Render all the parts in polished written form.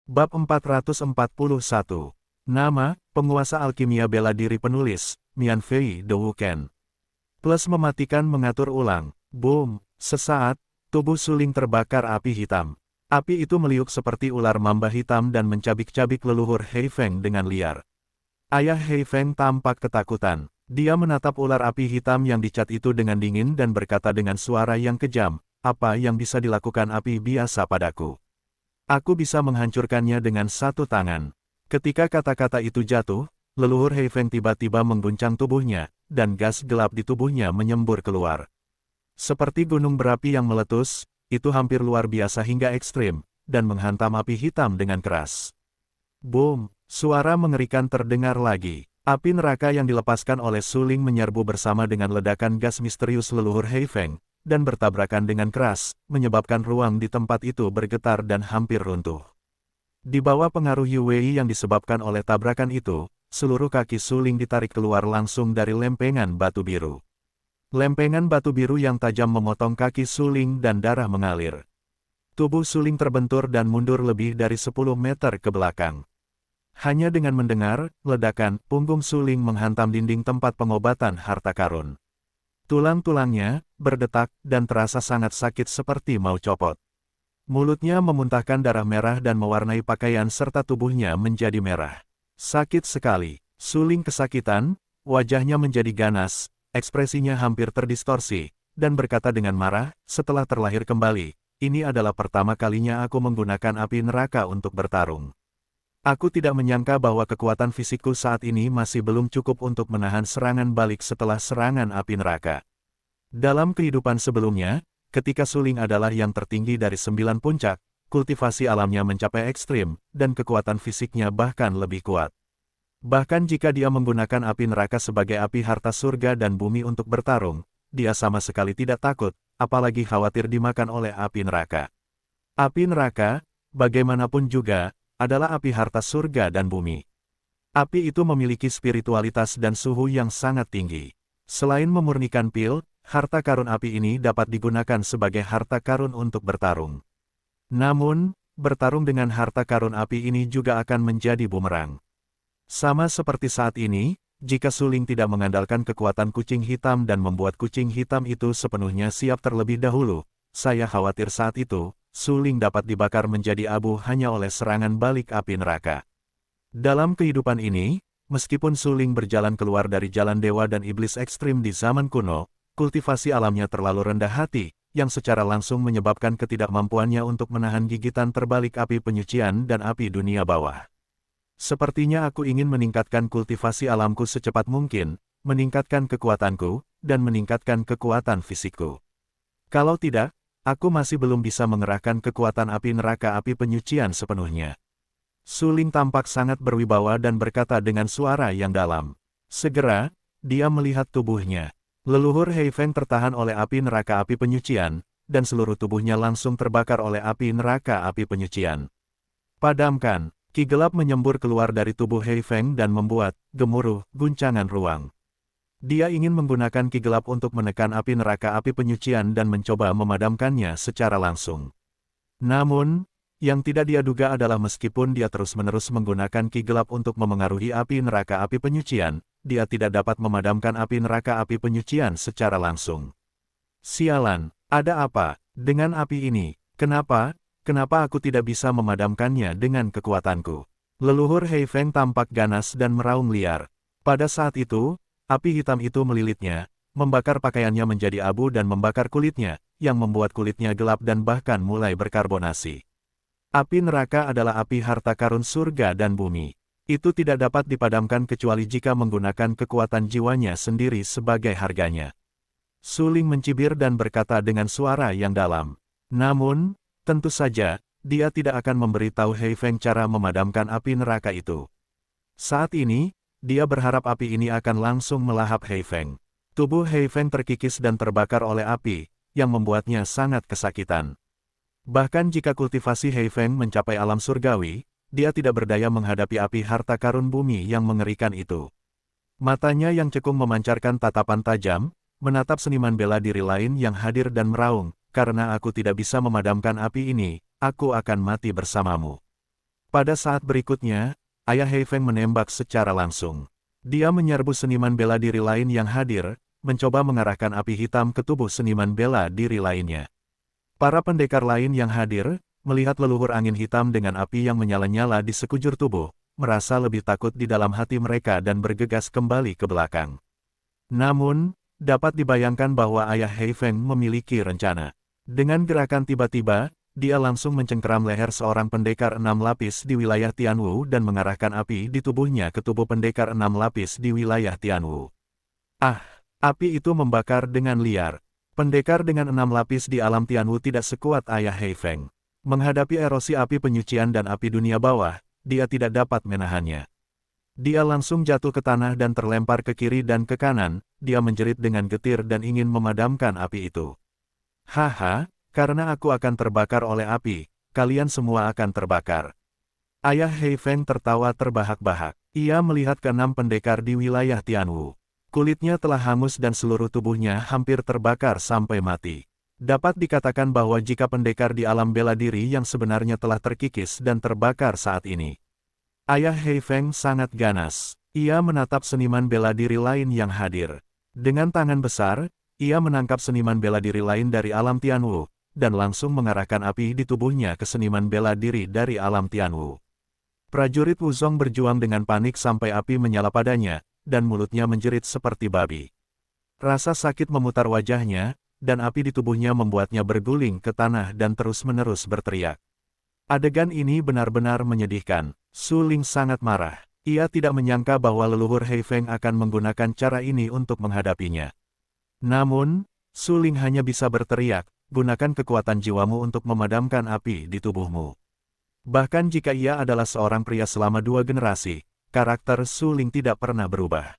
Bab 441. Nama, penguasa alkimia bela diri penulis, Mian Fei De Wuken. Plus mematikan mengatur ulang. Boom, sesaat, tubuh Suling terbakar api hitam. Api itu meliuk seperti ular mamba hitam dan mencabik-cabik leluhur Hei Feng dengan liar. Ayah Hei Feng tampak ketakutan. Dia menatap ular api hitam yang dicat itu dengan dingin dan berkata dengan suara yang kejam, "Apa yang bisa dilakukan api biasa padaku? Aku bisa menghancurkannya dengan satu tangan." Ketika kata-kata itu jatuh, leluhur Hei Feng tiba-tiba mengguncang tubuhnya, dan gas gelap di tubuhnya menyembur keluar. Seperti gunung berapi yang meletus, itu hampir luar biasa hingga ekstrim, dan menghantam api hitam dengan keras. Boom, suara mengerikan terdengar lagi. Api neraka yang dilepaskan oleh Suling menyerbu bersama dengan ledakan gas misterius leluhur Hei Feng, dan bertabrakan dengan keras, menyebabkan ruang di tempat itu bergetar dan hampir runtuh. Di bawah pengaruh Yuwei yang disebabkan oleh tabrakan itu, seluruh kaki Suling ditarik keluar langsung dari lempengan batu biru. Lempengan batu biru yang tajam memotong kaki Suling dan darah mengalir. Tubuh Suling terbentur dan mundur lebih dari 10 meter ke belakang. Hanya dengan mendengar ledakan, punggung Suling menghantam dinding tempat pengobatan harta karun. Tulang-tulangnya berdetak dan terasa sangat sakit seperti mau copot. Mulutnya memuntahkan darah merah dan mewarnai pakaian serta tubuhnya menjadi merah. Sakit sekali. Suling kesakitan, wajahnya menjadi ganas, ekspresinya hampir terdistorsi, dan berkata dengan marah, "Setelah terlahir kembali, ini adalah pertama kalinya aku menggunakan api neraka untuk bertarung. Aku tidak menyangka bahwa kekuatan fisikku saat ini masih belum cukup untuk menahan serangan balik setelah serangan api neraka." Dalam kehidupan sebelumnya, ketika Suling adalah yang tertinggi dari 9 puncak, kultivasi alamnya mencapai ekstrim, dan kekuatan fisiknya bahkan lebih kuat. Bahkan jika dia menggunakan api neraka sebagai api harta surga dan bumi untuk bertarung, dia sama sekali tidak takut, apalagi khawatir dimakan oleh api neraka. Api neraka, bagaimanapun juga, adalah api harta surga dan bumi. Api itu memiliki spiritualitas dan suhu yang sangat tinggi. Selain memurnikan pil, harta karun api ini dapat digunakan sebagai harta karun untuk bertarung. Namun, bertarung dengan harta karun api ini juga akan menjadi bumerang. Sama seperti saat ini, jika Suling tidak mengandalkan kekuatan kucing hitam dan membuat kucing hitam itu sepenuhnya siap terlebih dahulu, saya khawatir saat itu, Suling dapat dibakar menjadi abu hanya oleh serangan balik api neraka. Dalam kehidupan ini, meskipun Suling berjalan keluar dari jalan dewa dan iblis ekstrim di zaman kuno, kultivasi alamnya terlalu rendah hati, yang secara langsung menyebabkan ketidakmampuannya untuk menahan gigitan terbalik api penyucian dan api dunia bawah. Sepertinya aku ingin meningkatkan kultivasi alamku secepat mungkin, meningkatkan kekuatanku, dan meningkatkan kekuatan fisikku. Kalau tidak, aku masih belum bisa mengerahkan kekuatan api neraka api penyucian sepenuhnya. Suling tampak sangat berwibawa dan berkata dengan suara yang dalam. Segera, dia melihat tubuhnya. Leluhur Hei Feng tertahan oleh api neraka api penyucian, dan seluruh tubuhnya langsung terbakar oleh api neraka api penyucian. Padamkan, ki gelap menyembur keluar dari tubuh Hei Feng dan membuat gemuruh guncangan ruang. Dia ingin menggunakan ki gelap untuk menekan api neraka api penyucian dan mencoba memadamkannya secara langsung. Namun, yang tidak dia duga adalah meskipun dia terus-menerus menggunakan ki gelap untuk memengaruhi api neraka api penyucian, dia tidak dapat memadamkan api neraka api penyucian secara langsung. Sialan, ada apa dengan api ini? Kenapa aku tidak bisa memadamkannya dengan kekuatanku? Leluhur Hei Feng tampak ganas dan meraung liar. Pada saat itu, api hitam itu melilitnya, membakar pakaiannya menjadi abu dan membakar kulitnya, yang membuat kulitnya gelap dan bahkan mulai berkarbonasi. Api neraka adalah api harta karun surga dan bumi. Itu tidak dapat dipadamkan kecuali jika menggunakan kekuatan jiwanya sendiri sebagai harganya. Suling mencibir dan berkata dengan suara yang dalam. Namun, tentu saja, dia tidak akan memberitahu Hei Feng cara memadamkan api neraka itu. Saat ini, dia berharap api ini akan langsung melahap Hei Feng. Tubuh Hei Feng terkikis dan terbakar oleh api, yang membuatnya sangat kesakitan. Bahkan jika kultivasi Hei Feng mencapai alam surgawi, dia tidak berdaya menghadapi api harta karun bumi yang mengerikan itu. Matanya yang cekung memancarkan tatapan tajam, menatap seniman bela diri lain yang hadir dan meraung, "Karena aku tidak bisa memadamkan api ini, aku akan mati bersamamu." Pada saat berikutnya, Ayah Hei Feng menembak secara langsung. Dia menyerbu seniman bela diri lain yang hadir, mencoba mengarahkan api hitam ke tubuh seniman bela diri lainnya. Para pendekar lain yang hadir, melihat leluhur angin hitam dengan api yang menyala-nyala di sekujur tubuh, merasa lebih takut di dalam hati mereka dan bergegas kembali ke belakang. Namun, dapat dibayangkan bahwa Ayah Hei Feng memiliki rencana. Dengan gerakan tiba-tiba, dia langsung mencengkeram leher seorang pendekar 6 lapis di wilayah Tianwu dan mengarahkan api di tubuhnya ke tubuh pendekar 6 lapis di wilayah Tianwu. Ah, api itu membakar dengan liar. Pendekar dengan 6 lapis di alam Tianwu tidak sekuat Ayah Hei Feng. Menghadapi erosi api penyucian dan api dunia bawah, dia tidak dapat menahannya. Dia langsung jatuh ke tanah dan terlempar ke kiri dan ke kanan, dia menjerit dengan getir dan ingin memadamkan api itu. Haha, karena aku akan terbakar oleh api, kalian semua akan terbakar. Ayah Hei Feng tertawa terbahak-bahak. Ia melihat ke-6 pendekar di wilayah Tianwu. Kulitnya telah hangus dan seluruh tubuhnya hampir terbakar sampai mati. Dapat dikatakan bahwa jika pendekar di alam bela diri yang sebenarnya telah terkikis dan terbakar saat ini. Ayah Hei Feng sangat ganas. Ia menatap seniman bela diri lain yang hadir. Dengan tangan besar, ia menangkap seniman bela diri lain dari alam Tianwu, dan langsung mengarahkan api di tubuhnya ke seniman bela diri dari alam Tianwu. Prajurit Wuzong berjuang dengan panik sampai api menyala padanya, dan mulutnya menjerit seperti babi. Rasa sakit memutar wajahnya, dan api di tubuhnya membuatnya berguling ke tanah dan terus-menerus berteriak. Adegan ini benar-benar menyedihkan. Su Ling sangat marah. Ia tidak menyangka bahwa leluhur Hei Feng akan menggunakan cara ini untuk menghadapinya. Namun, Su Ling hanya bisa berteriak, gunakan kekuatan jiwamu untuk memadamkan api di tubuhmu. Bahkan jika ia adalah seorang pria selama 2 generasi, karakter Su Ling tidak pernah berubah.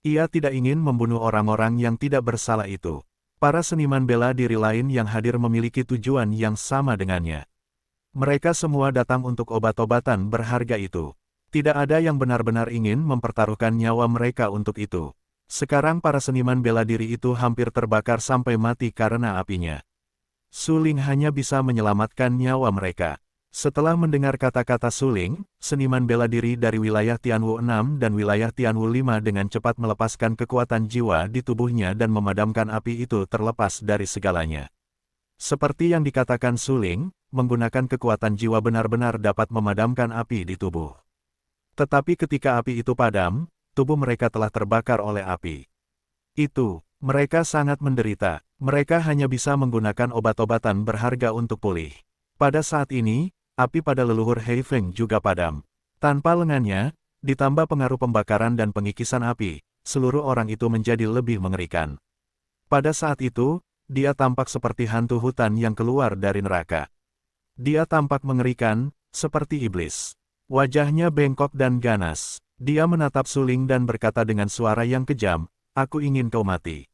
Ia tidak ingin membunuh orang-orang yang tidak bersalah itu. Para seniman bela diri lain yang hadir memiliki tujuan yang sama dengannya. Mereka semua datang untuk obat-obatan berharga itu. Tidak ada yang benar-benar ingin mempertaruhkan nyawa mereka untuk itu. Sekarang para seniman bela diri itu hampir terbakar sampai mati karena apinya. Su Ling hanya bisa menyelamatkan nyawa mereka. Setelah mendengar kata-kata Su Ling, seniman bela diri dari wilayah Tianwu 6 dan wilayah Tianwu 5 dengan cepat melepaskan kekuatan jiwa di tubuhnya dan memadamkan api itu terlepas dari segalanya. Seperti yang dikatakan Su Ling, menggunakan kekuatan jiwa benar-benar dapat memadamkan api di tubuh. Tetapi ketika api itu padam, tubuh mereka telah terbakar oleh api. Mereka sangat menderita. Mereka hanya bisa menggunakan obat-obatan berharga untuk pulih. Pada saat ini, api pada leluhur Hei Feng juga padam. Tanpa lengannya, ditambah pengaruh pembakaran dan pengikisan api, seluruh orang itu menjadi lebih mengerikan. Pada saat itu, dia tampak seperti hantu hutan yang keluar dari neraka. Dia tampak mengerikan, seperti iblis. Wajahnya bengkok dan ganas. Dia menatap Su Ling dan berkata dengan suara yang kejam, "Aku ingin kau mati.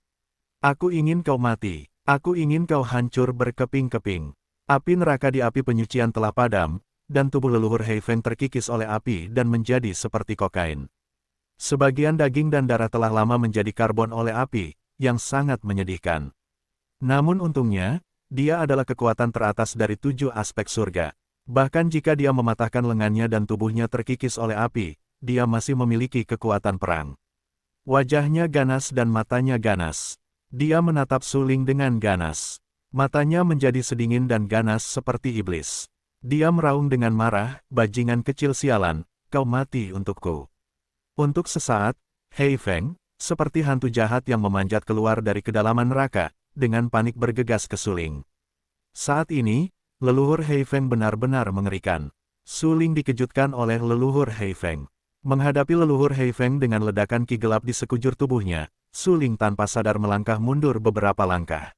Aku ingin kau mati. Aku ingin kau hancur berkeping-keping." Api neraka di api penyucian telah padam, dan tubuh leluhur Hei Feng terkikis oleh api dan menjadi seperti kokain. Sebagian daging dan darah telah lama menjadi karbon oleh api, yang sangat menyedihkan. Namun untungnya, dia adalah kekuatan teratas dari 7 aspek surga. Bahkan jika dia mematahkan lengannya dan tubuhnya terkikis oleh api, dia masih memiliki kekuatan perang. Wajahnya ganas dan matanya ganas. Dia menatap Su Ling dengan ganas. Matanya menjadi sedingin dan ganas seperti iblis. Dia meraung dengan marah, "Bajingan kecil sialan, kau mati untukku." Untuk sesaat, Hei Feng, seperti hantu jahat yang memanjat keluar dari kedalaman neraka, dengan panik bergegas ke Su Ling. Saat ini, leluhur Hei Feng benar-benar mengerikan. Su Ling dikejutkan oleh leluhur Hei Feng. Menghadapi leluhur Hei Feng dengan ledakan ki gelap di sekujur tubuhnya, Su Ling tanpa sadar melangkah mundur beberapa langkah.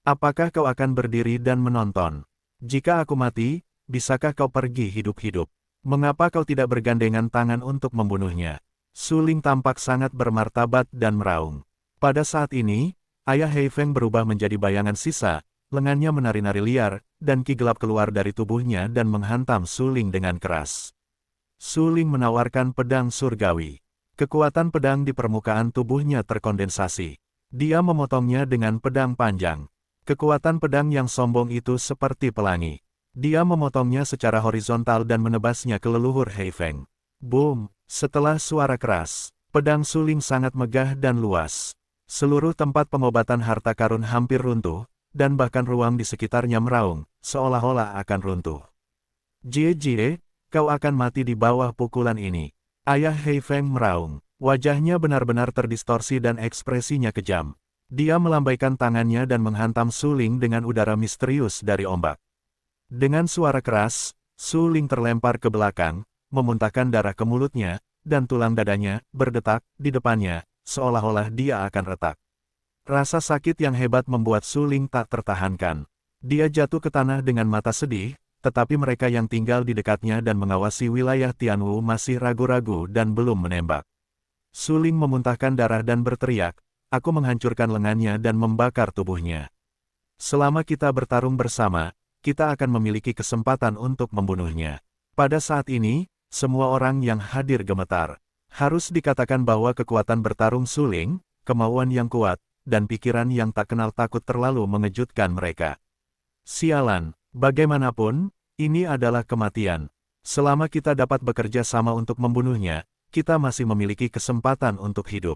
"Apakah kau akan berdiri dan menonton? Jika aku mati, bisakah kau pergi hidup-hidup? Mengapa kau tidak bergandengan tangan untuk membunuhnya?" Su Ling tampak sangat bermartabat dan meraung. Pada saat ini, ayah Hei Feng berubah menjadi bayangan sisa, lengannya menari-nari liar, dan ki gelap keluar dari tubuhnya dan menghantam Su Ling dengan keras. Su Ling menawarkan pedang surgawi. Kekuatan pedang di permukaan tubuhnya terkondensasi. Dia memotongnya dengan pedang panjang. Kekuatan pedang yang sombong itu seperti pelangi. Dia memotongnya secara horizontal dan menebasnya ke leluhur Hei Feng. Boom! Setelah suara keras, pedang suling sangat megah dan luas. Seluruh tempat pengobatan harta karun hampir runtuh, dan bahkan ruang di sekitarnya meraung, seolah-olah akan runtuh. Jie, kau akan mati di bawah pukulan ini. Ayah Hei Feng meraung. Wajahnya benar-benar terdistorsi dan ekspresinya kejam. Dia melambaikan tangannya dan menghantam suling dengan udara misterius dari ombak. Dengan suara keras, suling terlempar ke belakang, memuntahkan darah ke mulutnya, dan tulang dadanya berdetak di depannya, seolah-olah dia akan retak. Rasa sakit yang hebat membuat suling tak tertahankan. Dia jatuh ke tanah dengan mata sedih, tetapi mereka yang tinggal di dekatnya dan mengawasi wilayah Tianwu masih ragu-ragu dan belum menembak. Suling memuntahkan darah dan berteriak, "Aku menghancurkan lengannya dan membakar tubuhnya. Selama kita bertarung bersama, kita akan memiliki kesempatan untuk membunuhnya." Pada saat ini, semua orang yang hadir gemetar. Harus dikatakan bahwa kekuatan bertarung suling, kemauan yang kuat, dan pikiran yang tak kenal takut terlalu mengejutkan mereka. Sialan, bagaimanapun, ini adalah kematian. Selama kita dapat bekerja sama untuk membunuhnya, kita masih memiliki kesempatan untuk hidup.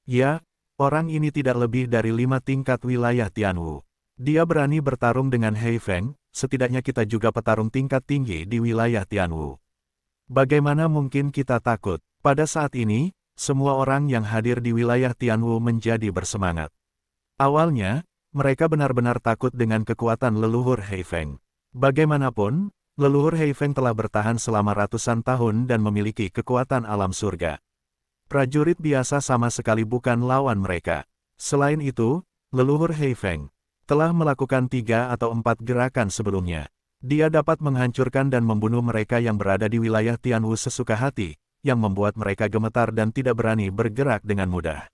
Ya, orang ini tidak lebih dari 5 tingkat wilayah Tianwu. Dia berani bertarung dengan Hei Feng, setidaknya kita juga petarung tingkat tinggi di wilayah Tianwu. Bagaimana mungkin kita takut? Pada saat ini, semua orang yang hadir di wilayah Tianwu menjadi bersemangat. Awalnya, mereka benar-benar takut dengan kekuatan leluhur Hei Feng. Bagaimanapun, leluhur Hei Feng telah bertahan selama ratusan tahun dan memiliki kekuatan alam surga. Prajurit biasa sama sekali bukan lawan mereka. Selain itu, leluhur Hei Feng telah melakukan 3 atau 4 gerakan sebelumnya. Dia dapat menghancurkan dan membunuh mereka yang berada di wilayah Tianwu sesuka hati, yang membuat mereka gemetar dan tidak berani bergerak dengan mudah.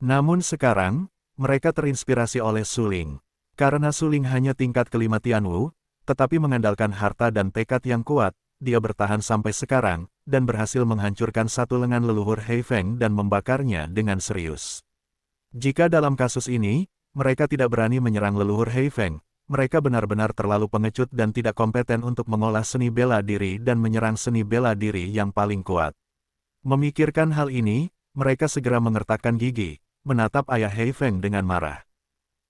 Namun sekarang, mereka terinspirasi oleh Suling. Karena Suling hanya tingkat kelima Tianwu, tetapi mengandalkan harta dan tekad yang kuat, dia bertahan sampai sekarang, dan berhasil menghancurkan satu lengan leluhur Hei Feng dan membakarnya dengan serius. Jika dalam kasus ini, mereka tidak berani menyerang leluhur Hei Feng, mereka benar-benar terlalu pengecut dan tidak kompeten untuk mengolah seni bela diri dan menyerang seni bela diri yang paling kuat. Memikirkan hal ini, mereka segera mengertakkan gigi, menatap ayah Hei Feng dengan marah.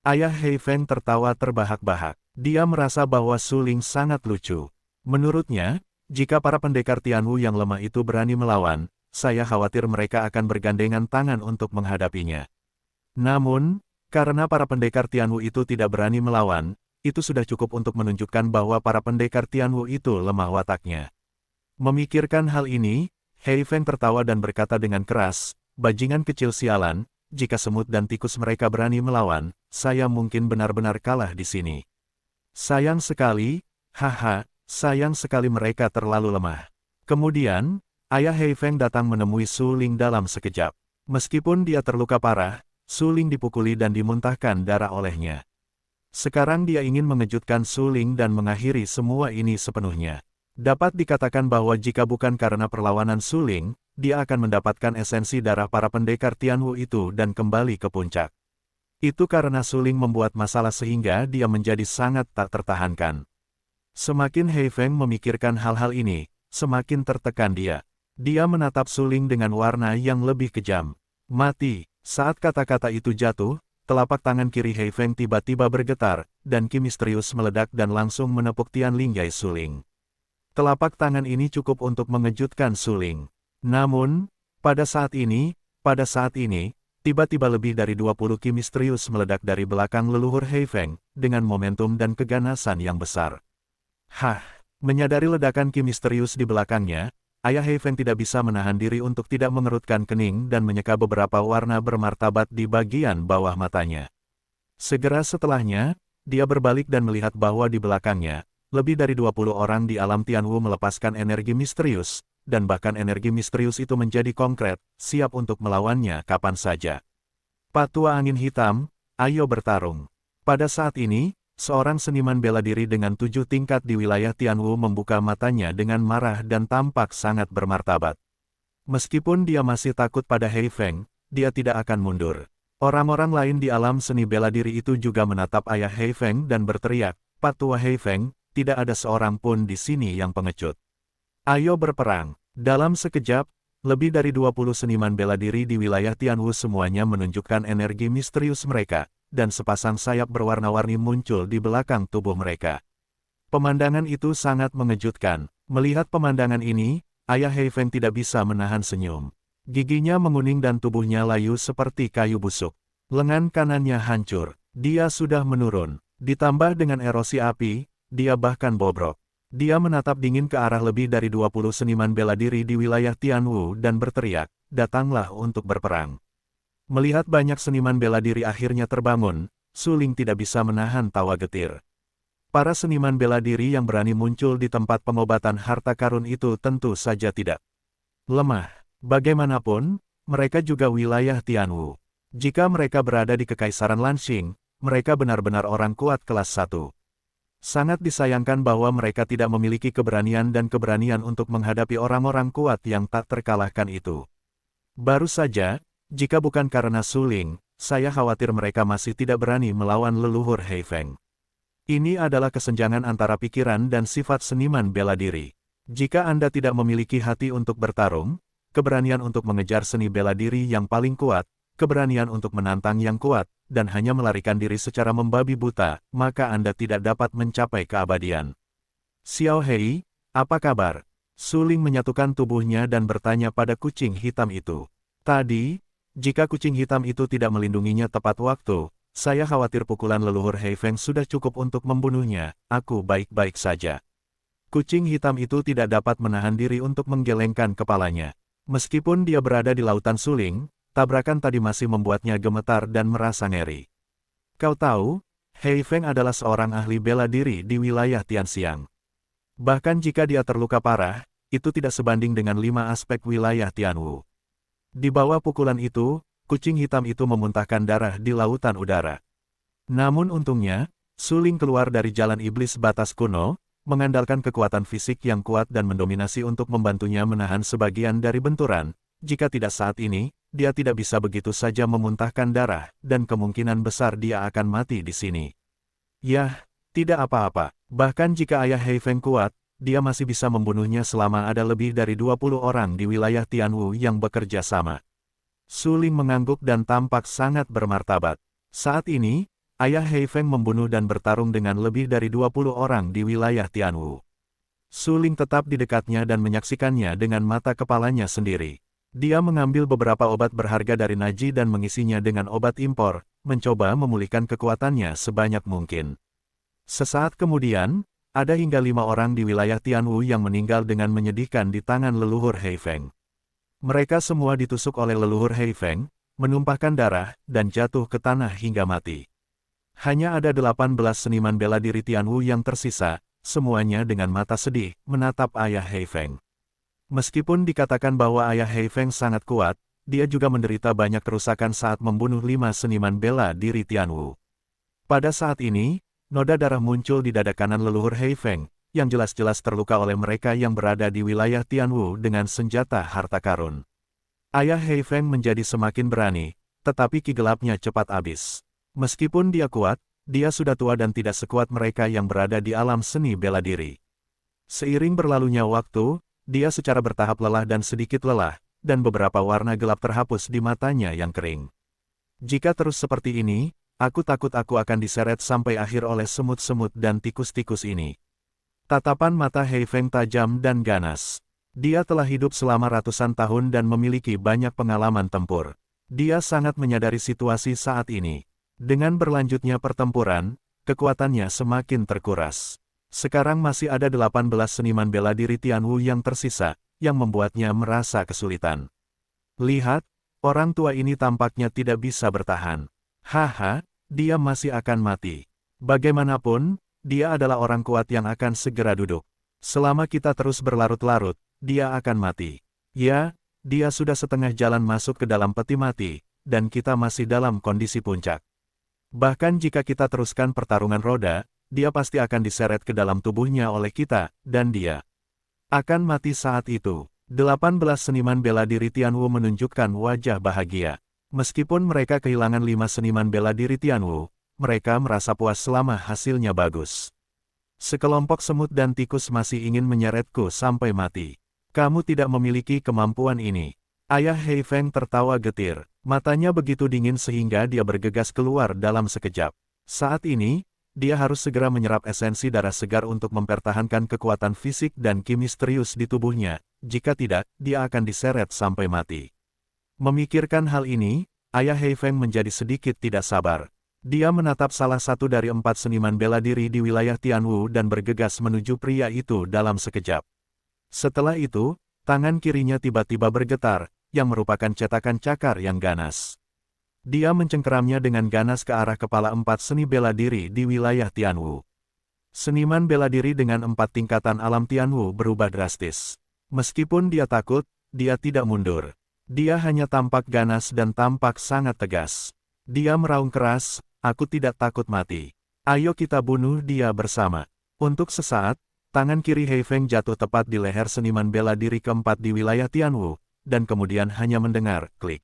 Ayah Hei Feng tertawa terbahak-bahak. Dia merasa bahwa Suling sangat lucu. Menurutnya, jika para pendekar Tianwu yang lemah itu berani melawan, saya khawatir mereka akan bergandengan tangan untuk menghadapinya. Namun, karena para pendekar Tianwu itu tidak berani melawan, itu sudah cukup untuk menunjukkan bahwa para pendekar Tianwu itu lemah wataknya. Memikirkan hal ini, Hei Feng tertawa dan berkata dengan keras, "Bajingan kecil sialan, jika semut dan tikus mereka berani melawan, saya mungkin benar-benar kalah di sini. Sayang sekali, haha, sayang sekali mereka terlalu lemah." Kemudian, ayah Hei Feng datang menemui Suling dalam sekejap. Meskipun dia terluka parah, Suling dipukuli dan dimuntahkan darah olehnya. Sekarang dia ingin mengejutkan Suling dan mengakhiri semua ini sepenuhnya. Dapat dikatakan bahwa jika bukan karena perlawanan Suling, dia akan mendapatkan esensi darah para pendekar Tianwu itu dan kembali ke puncak. Itu karena Suling membuat masalah sehingga dia menjadi sangat tak tertahankan. Semakin Hei Feng memikirkan hal-hal ini, semakin tertekan dia. Dia menatap Suling dengan warna yang lebih kejam. Mati. Saat kata-kata itu jatuh, telapak tangan kiri Hei Feng tiba-tiba bergetar, dan ki misterius meledak dan langsung menepuk Tian Linggay Suling. Telapak tangan ini cukup untuk mengejutkan Suling. Namun, pada saat ini, tiba-tiba lebih dari 20 ki misterius meledak dari belakang leluhur Hei Feng, dengan momentum dan keganasan yang besar. Menyadari ledakan ki misterius di belakangnya, ayah Hei Feng tidak bisa menahan diri untuk tidak mengerutkan kening dan menyeka beberapa warna bermartabat di bagian bawah matanya. Segera setelahnya, dia berbalik dan melihat bahwa di belakangnya, lebih dari 20 orang di alam Tianwu melepaskan energi misterius, dan bahkan energi misterius itu menjadi konkret, siap untuk melawannya kapan saja. Patua Angin Hitam, ayo bertarung. Pada saat ini, seorang seniman bela diri dengan 7 tingkat di wilayah Tianwu membuka matanya dengan marah dan tampak sangat bermartabat. Meskipun dia masih takut pada Hei Feng, dia tidak akan mundur. Orang-orang lain di alam seni bela diri itu juga menatap ayah Hei Feng dan berteriak, "Patua Hei Feng, tidak ada seorang pun di sini yang pengecut. Ayo berperang. Dalam sekejap, lebih dari 20 seniman bela diri di wilayah Tianwu semuanya menunjukkan energi misterius mereka, dan sepasang sayap berwarna-warni muncul di belakang tubuh mereka. Pemandangan itu sangat mengejutkan. Melihat pemandangan ini, Ayah Heifeng tidak bisa menahan senyum. Giginya menguning dan tubuhnya layu seperti kayu busuk. Lengan kanannya hancur. Dia sudah menurun. Ditambah dengan erosi api, dia bahkan bobrok. Dia menatap dingin ke arah lebih dari 20 seniman bela diri di wilayah Tianwu dan berteriak, "Datanglah untuk berperang." Melihat banyak seniman bela diri akhirnya terbangun, Su Ling tidak bisa menahan tawa getir. Para seniman bela diri yang berani muncul di tempat pengobatan harta karun itu tentu saja tidak lemah. Bagaimanapun, mereka juga wilayah Tianwu. Jika mereka berada di Kekaisaran Lanxing, mereka benar-benar orang kuat kelas 1. Sangat disayangkan bahwa mereka tidak memiliki keberanian dan keberanian untuk menghadapi orang-orang kuat yang tak terkalahkan itu. Baru saja, jika bukan karena Su Ling, saya khawatir mereka masih tidak berani melawan leluhur Heifeng. Ini adalah kesenjangan antara pikiran dan sifat seniman bela diri. Jika Anda tidak memiliki hati untuk bertarung, keberanian untuk mengejar seni bela diri yang paling kuat, keberanian untuk menantang yang kuat, dan hanya melarikan diri secara membabi buta, maka Anda tidak dapat mencapai keabadian. Xiao Hei, apa kabar? Su Ling menyatukan tubuhnya dan bertanya pada kucing hitam itu. Tadi, jika kucing hitam itu tidak melindunginya tepat waktu, saya khawatir pukulan leluhur Heifeng sudah cukup untuk membunuhnya. Aku baik-baik saja. Kucing hitam itu tidak dapat menahan diri untuk menggelengkan kepalanya. Meskipun dia berada di lautan suling, tabrakan tadi masih membuatnya gemetar dan merasa ngeri. Kau tahu, Heifeng adalah seorang ahli bela diri di wilayah Tianxiang. Bahkan jika dia terluka parah, itu tidak sebanding dengan 5 aspek wilayah Tianwu. Di bawah pukulan itu, kucing hitam itu memuntahkan darah di lautan udara. Namun untungnya, Su Ling keluar dari jalan iblis batas kuno, mengandalkan kekuatan fisik yang kuat dan mendominasi untuk membantunya menahan sebagian dari benturan. Jika tidak saat ini, dia tidak bisa begitu saja memuntahkan darah, dan kemungkinan besar dia akan mati di sini. Yah, tidak apa-apa. Bahkan jika ayah Heifeng kuat, dia masih bisa membunuhnya selama ada lebih dari 20 orang di wilayah Tianwu yang bekerja sama. Su Ling mengangguk dan tampak sangat bermartabat. Saat ini, ayah Heifeng membunuh dan bertarung dengan lebih dari 20 orang di wilayah Tianwu. Su Ling tetap di dekatnya dan menyaksikannya dengan mata kepalanya sendiri. Dia mengambil beberapa obat berharga dari Naji dan mengisinya dengan obat impor, mencoba memulihkan kekuatannya sebanyak mungkin. Sesaat kemudian, ada hingga 5 orang di wilayah Tianwu yang meninggal dengan menyedihkan di tangan leluhur Heifeng. Mereka semua ditusuk oleh leluhur Heifeng, menumpahkan darah, dan jatuh ke tanah hingga mati. Hanya ada 18 seniman bela diri Tianwu yang tersisa, semuanya dengan mata sedih, menatap ayah Heifeng. Meskipun dikatakan bahwa ayah Heifeng sangat kuat, dia juga menderita banyak kerusakan saat membunuh 5 seniman bela diri Tianwu. Pada saat ini, noda darah muncul di dada kanan leluhur Heifeng, yang jelas-jelas terluka oleh mereka yang berada di wilayah Tianwu dengan senjata harta karun. Ayah Heifeng menjadi semakin berani, tetapi ki gelapnya cepat habis. Meskipun dia kuat, dia sudah tua dan tidak sekuat mereka yang berada di alam seni bela diri. Seiring berlalunya waktu, dia secara bertahap lelah dan sedikit lelah, dan beberapa warna gelap terhapus di matanya yang kering. Jika terus seperti ini, aku takut aku akan diseret sampai akhir oleh semut-semut dan tikus-tikus ini. Tatapan mata Heifeng tajam dan ganas. Dia telah hidup selama ratusan tahun dan memiliki banyak pengalaman tempur. Dia sangat menyadari situasi saat ini. Dengan berlanjutnya pertempuran, kekuatannya semakin terkuras. Sekarang masih ada 18 seniman bela diri Tianwu yang tersisa, yang membuatnya merasa kesulitan. Lihat, orang tua ini tampaknya tidak bisa bertahan. Haha, dia masih akan mati. Bagaimanapun, dia adalah orang kuat yang akan segera duduk. Selama kita terus berlarut-larut, dia akan mati. Ya, dia sudah setengah jalan masuk ke dalam peti mati, dan kita masih dalam kondisi puncak. Bahkan jika kita teruskan pertarungan roda, dia pasti akan diseret ke dalam tubuhnya oleh kita, dan dia akan mati saat itu. 18 seniman bela diri Tianwu menunjukkan wajah bahagia. Meskipun mereka kehilangan 5 seniman bela diri Tianwu, mereka merasa puas selama hasilnya bagus. Sekelompok semut dan tikus masih ingin menyeretku sampai mati. Kamu tidak memiliki kemampuan ini. Ayah Hei Feng tertawa getir. Matanya begitu dingin sehingga dia bergegas keluar dalam sekejap. Saat ini, dia harus segera menyerap esensi darah segar untuk mempertahankan kekuatan fisik dan misterius di tubuhnya. Jika tidak, dia akan diseret sampai mati. Memikirkan hal ini, Ayah Hei Feng menjadi sedikit tidak sabar. Dia menatap salah satu dari 4 seniman bela diri di wilayah Tianwu dan bergegas menuju pria itu dalam sekejap. Setelah itu, tangan kirinya tiba-tiba bergetar, yang merupakan cetakan cakar yang ganas. Dia mencengkeramnya dengan ganas ke arah kepala 4 seni bela diri di wilayah Tianwu. Seniman bela diri dengan 4 tingkatan alam Tianwu berubah drastis. Meskipun dia takut, dia tidak mundur. Dia hanya tampak ganas dan tampak sangat tegas. Dia meraung keras, "Aku tidak takut mati. Ayo kita bunuh dia bersama." Untuk sesaat, tangan kiri Hei Feng jatuh tepat di leher seniman bela diri keempat di wilayah Tianwu, dan kemudian hanya mendengar klik.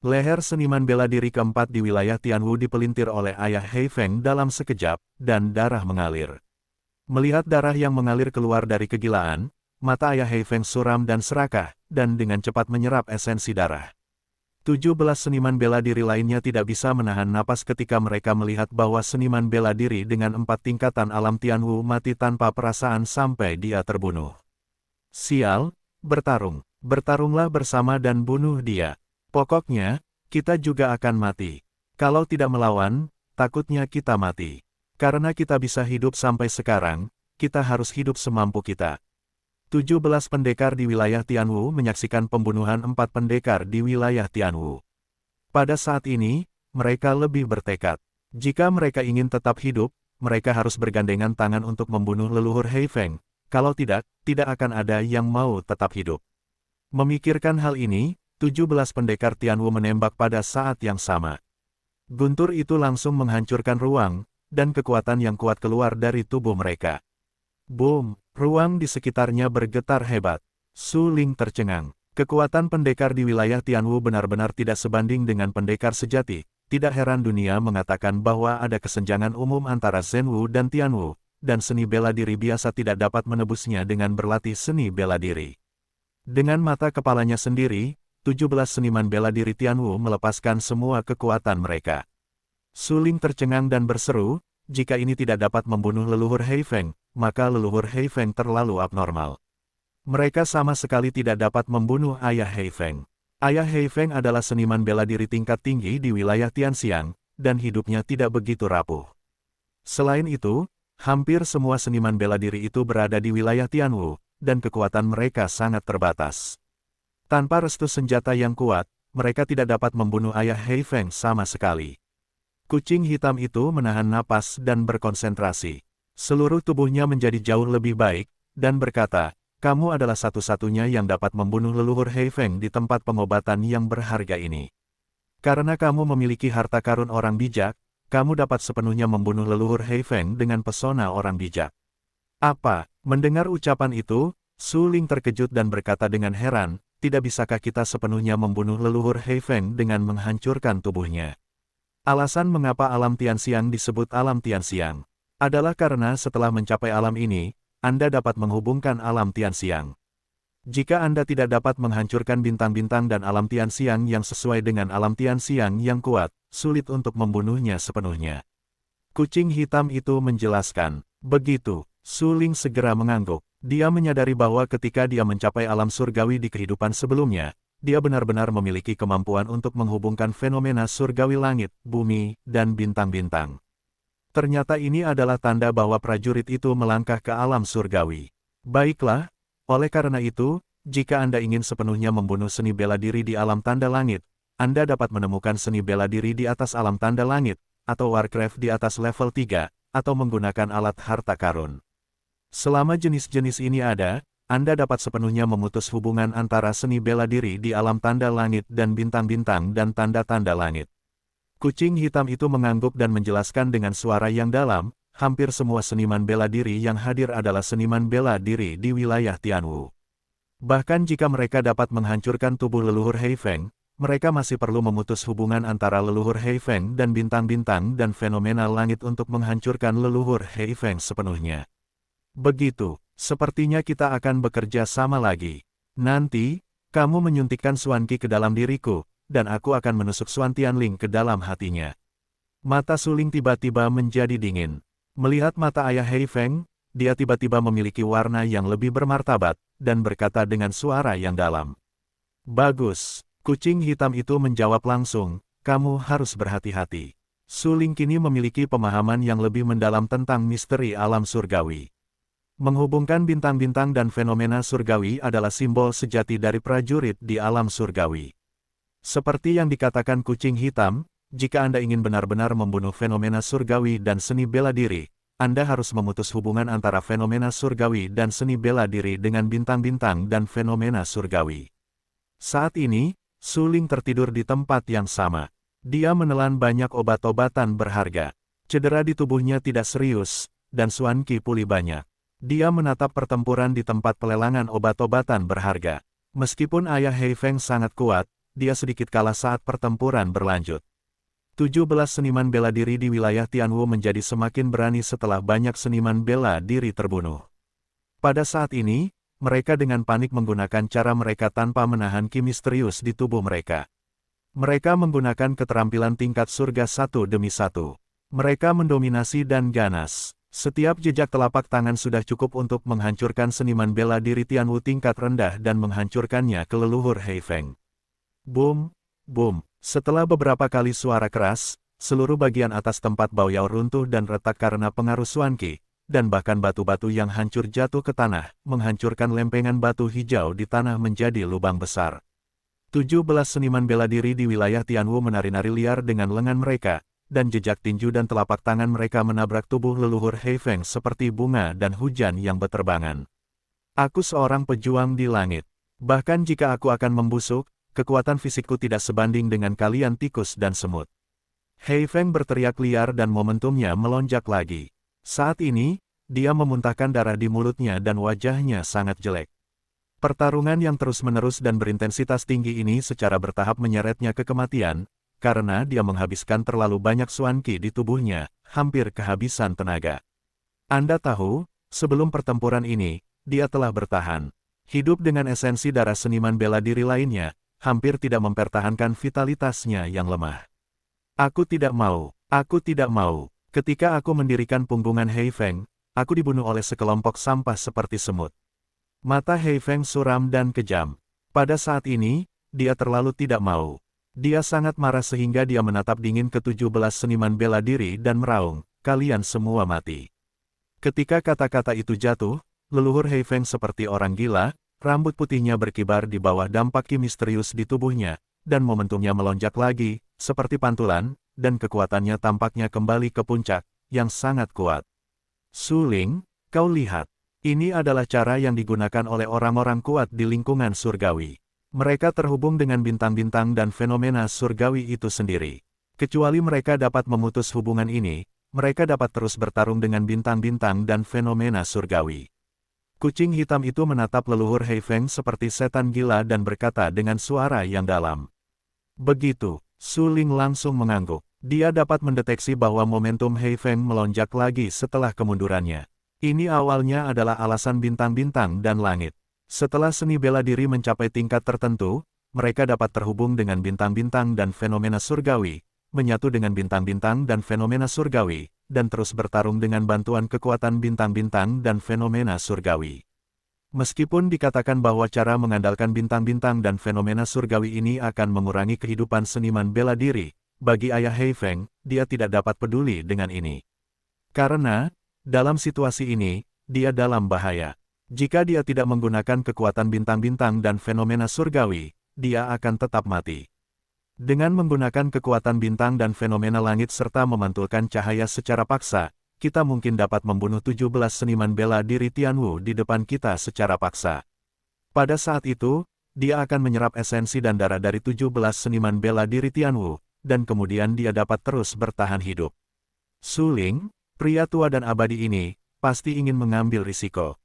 Leher seniman bela diri keempat di wilayah Tianwu dipelintir oleh ayah Hei Feng dalam sekejap, dan darah mengalir. Melihat darah yang mengalir keluar dari kegilaan, mata ayah Hei Feng suram dan serakah, dan dengan cepat menyerap esensi darah. 17 seniman bela diri lainnya tidak bisa menahan napas ketika mereka melihat bahwa seniman bela diri dengan 4 tingkatan alam Tianwu mati tanpa perasaan sampai dia terbunuh. Sial, bertarung. Bertarunglah bersama dan bunuh dia. Pokoknya, kita juga akan mati. Kalau tidak melawan, takutnya kita mati. Karena kita bisa hidup sampai sekarang, kita harus hidup semampu kita. 17 pendekar di wilayah Tianwu menyaksikan pembunuhan 4 pendekar di wilayah Tianwu. Pada saat ini, mereka lebih bertekad. Jika mereka ingin tetap hidup, mereka harus bergandengan tangan untuk membunuh leluhur Hei Feng. Kalau tidak, tidak akan ada yang mau tetap hidup. Memikirkan hal ini, 17 pendekar Tianwu menembak pada saat yang sama. Guntur itu langsung menghancurkan ruang, dan kekuatan yang kuat keluar dari tubuh mereka. Boom! Ruang di sekitarnya bergetar hebat. Su Ling tercengang. Kekuatan pendekar di wilayah Tianwu benar-benar tidak sebanding dengan pendekar sejati. Tidak heran dunia mengatakan bahwa ada kesenjangan umum antara Zhenwu dan Tianwu, dan seni bela diri biasa tidak dapat menebusnya dengan berlatih seni bela diri. Dengan mata kepalanya sendiri, 17 seniman bela diri Tianwu melepaskan semua kekuatan mereka. Su Ling tercengang dan berseru, jika ini tidak dapat membunuh leluhur Hei Feng, maka leluhur Hei Feng terlalu abnormal. Mereka sama sekali tidak dapat membunuh ayah Hei Feng. Ayah Hei Feng adalah seniman bela diri tingkat tinggi di wilayah Tianxiang, dan hidupnya tidak begitu rapuh. Selain itu, hampir semua seniman bela diri itu berada di wilayah Tianwu, dan kekuatan mereka sangat terbatas. Tanpa restu senjata yang kuat, mereka tidak dapat membunuh ayah Hei Feng sama sekali. Kucing hitam itu menahan napas dan berkonsentrasi. Seluruh tubuhnya menjadi jauh lebih baik, dan berkata, "Kamu adalah satu-satunya yang dapat membunuh leluhur Hei Feng di tempat pengobatan yang berharga ini. Karena kamu memiliki harta karun orang bijak, kamu dapat sepenuhnya membunuh leluhur Hei Feng dengan pesona orang bijak." Apa? Mendengar ucapan itu, Su Ling terkejut dan berkata dengan heran, "Tidak bisakah kita sepenuhnya membunuh leluhur Hei Feng dengan menghancurkan tubuhnya?" Alasan mengapa alam Tianxiang disebut alam Tianxiang adalah karena setelah mencapai alam ini, Anda dapat menghubungkan alam Tianxiang. Jika Anda tidak dapat menghancurkan bintang-bintang dan alam Tianxiang yang sesuai dengan alam Tianxiang yang kuat, sulit untuk membunuhnya sepenuhnya. Kucing hitam itu menjelaskan. Begitu, Su Ling segera mengangguk. Dia menyadari bahwa ketika dia mencapai alam surgawi di kehidupan sebelumnya, dia benar-benar memiliki kemampuan untuk menghubungkan fenomena surgawi langit, bumi, dan bintang-bintang. Ternyata ini adalah tanda bahwa prajurit itu melangkah ke alam surgawi. Baiklah, oleh karena itu, jika Anda ingin sepenuhnya membunuh seni bela diri di alam tanda langit, Anda dapat menemukan seni bela diri di atas alam tanda langit, atau Warcraft di atas level 3, atau menggunakan alat harta karun. Selama jenis-jenis ini ada, Anda dapat sepenuhnya memutus hubungan antara seni bela diri di alam tanda langit dan bintang-bintang dan tanda-tanda langit. Kucing hitam itu mengangguk dan menjelaskan dengan suara yang dalam, hampir semua seniman bela diri yang hadir adalah seniman bela diri di wilayah Tianwu. Bahkan jika mereka dapat menghancurkan tubuh leluhur Hei Feng, mereka masih perlu memutus hubungan antara leluhur Hei Feng dan bintang-bintang dan fenomena langit untuk menghancurkan leluhur Hei Feng sepenuhnya. Begitu, sepertinya kita akan bekerja sama lagi. Nanti, kamu menyuntikkan Xuan Qi ke dalam diriku, dan aku akan menusuk Xuan Tianling ke dalam hatinya. Mata Su Ling tiba-tiba menjadi dingin. Melihat mata ayah Hei Feng, dia tiba-tiba memiliki warna yang lebih bermartabat, dan berkata dengan suara yang dalam. Bagus, kucing hitam itu menjawab langsung, kamu harus berhati-hati. Su Ling kini memiliki pemahaman yang lebih mendalam tentang misteri alam surgawi. Menghubungkan bintang-bintang dan fenomena surgawi adalah simbol sejati dari prajurit di alam surgawi. Seperti yang dikatakan kucing hitam, jika Anda ingin benar-benar membunuh fenomena surgawi dan seni bela diri, Anda harus memutus hubungan antara fenomena surgawi dan seni bela diri dengan bintang-bintang dan fenomena surgawi. Saat ini, Su Ling tertidur di tempat yang sama. Dia menelan banyak obat-obatan berharga. Cedera di tubuhnya tidak serius, dan Xuan Qi pulih banyak. Dia menatap pertempuran di tempat pelelangan obat-obatan berharga. Meskipun ayah Hei Feng sangat kuat, dia sedikit kalah saat pertempuran berlanjut. 17 seniman bela diri di wilayah Tianwu menjadi semakin berani setelah banyak seniman bela diri terbunuh. Pada saat ini, mereka dengan panik menggunakan cara mereka tanpa menahan ki misterius di tubuh mereka. Mereka menggunakan keterampilan tingkat surga satu demi satu. Mereka mendominasi dan ganas. Setiap jejak telapak tangan sudah cukup untuk menghancurkan seniman bela diri Tianwu tingkat rendah dan menghancurkannya ke leluhur Hei Feng. Boom, boom. Setelah beberapa kali suara keras, seluruh bagian atas tempat Baoyao runtuh dan retak karena pengaruh Xuan Qi, dan bahkan batu-batu yang hancur jatuh ke tanah, menghancurkan lempengan batu hijau di tanah menjadi lubang besar. 17 seniman bela diri di wilayah Tianwu menari-nari liar dengan lengan mereka, dan jejak tinju dan telapak tangan mereka menabrak tubuh leluhur Hei Feng seperti bunga dan hujan yang berterbangan. Aku seorang pejuang di langit. Bahkan jika aku akan membusuk, kekuatan fisikku tidak sebanding dengan kalian tikus dan semut. Hei Feng berteriak liar dan momentumnya melonjak lagi. Saat ini, dia memuntahkan darah di mulutnya dan wajahnya sangat jelek. Pertarungan yang terus-menerus dan berintensitas tinggi ini secara bertahap menyeretnya ke kematian, karena dia menghabiskan terlalu banyak Xuan Qi di tubuhnya, hampir kehabisan tenaga. Anda tahu, sebelum pertempuran ini, dia telah bertahan. Hidup dengan esensi darah seniman bela diri lainnya, hampir tidak mempertahankan vitalitasnya yang lemah. Aku tidak mau. Ketika aku mendirikan punggungan Hei Feng, aku dibunuh oleh sekelompok sampah seperti semut. Mata Hei Feng suram dan kejam. Pada saat ini, dia terlalu tidak mau. Dia sangat marah sehingga dia menatap dingin ke-17 seniman bela diri dan meraung, kalian semua mati. Ketika kata-kata itu jatuh, leluhur Hei Feng seperti orang gila, rambut putihnya berkibar di bawah dampak ki misterius di tubuhnya, dan momentumnya melonjak lagi, seperti pantulan, dan kekuatannya tampaknya kembali ke puncak, yang sangat kuat. Su Ling, kau lihat, ini adalah cara yang digunakan oleh orang-orang kuat di lingkungan surgawi. Mereka terhubung dengan bintang-bintang dan fenomena surgawi itu sendiri. Kecuali mereka dapat memutus hubungan ini, mereka dapat terus bertarung dengan bintang-bintang dan fenomena surgawi. Kucing hitam itu menatap leluhur Hei Feng seperti setan gila dan berkata dengan suara yang dalam. Begitu, Su Ling langsung mengangguk. Dia dapat mendeteksi bahwa momentum Hei Feng melonjak lagi setelah kemundurannya. Ini awalnya adalah alasan bintang-bintang dan langit. Setelah seni bela diri mencapai tingkat tertentu, mereka dapat terhubung dengan bintang-bintang dan fenomena surgawi, menyatu dengan bintang-bintang dan fenomena surgawi, dan terus bertarung dengan bantuan kekuatan bintang-bintang dan fenomena surgawi. Meskipun dikatakan bahwa cara mengandalkan bintang-bintang dan fenomena surgawi ini akan mengurangi kehidupan seniman bela diri, bagi ayah Hei Feng, dia tidak dapat peduli dengan ini. Karena, dalam situasi ini, dia dalam bahaya. Jika dia tidak menggunakan kekuatan bintang-bintang dan fenomena surgawi, dia akan tetap mati. Dengan menggunakan kekuatan bintang dan fenomena langit serta memantulkan cahaya secara paksa, kita mungkin dapat membunuh 17 seniman bela diri Tianwu di depan kita secara paksa. Pada saat itu, dia akan menyerap esensi dan darah dari 17 seniman bela diri Tianwu, dan kemudian dia dapat terus bertahan hidup. Su Ling, pria tua dan abadi ini, pasti ingin mengambil risiko.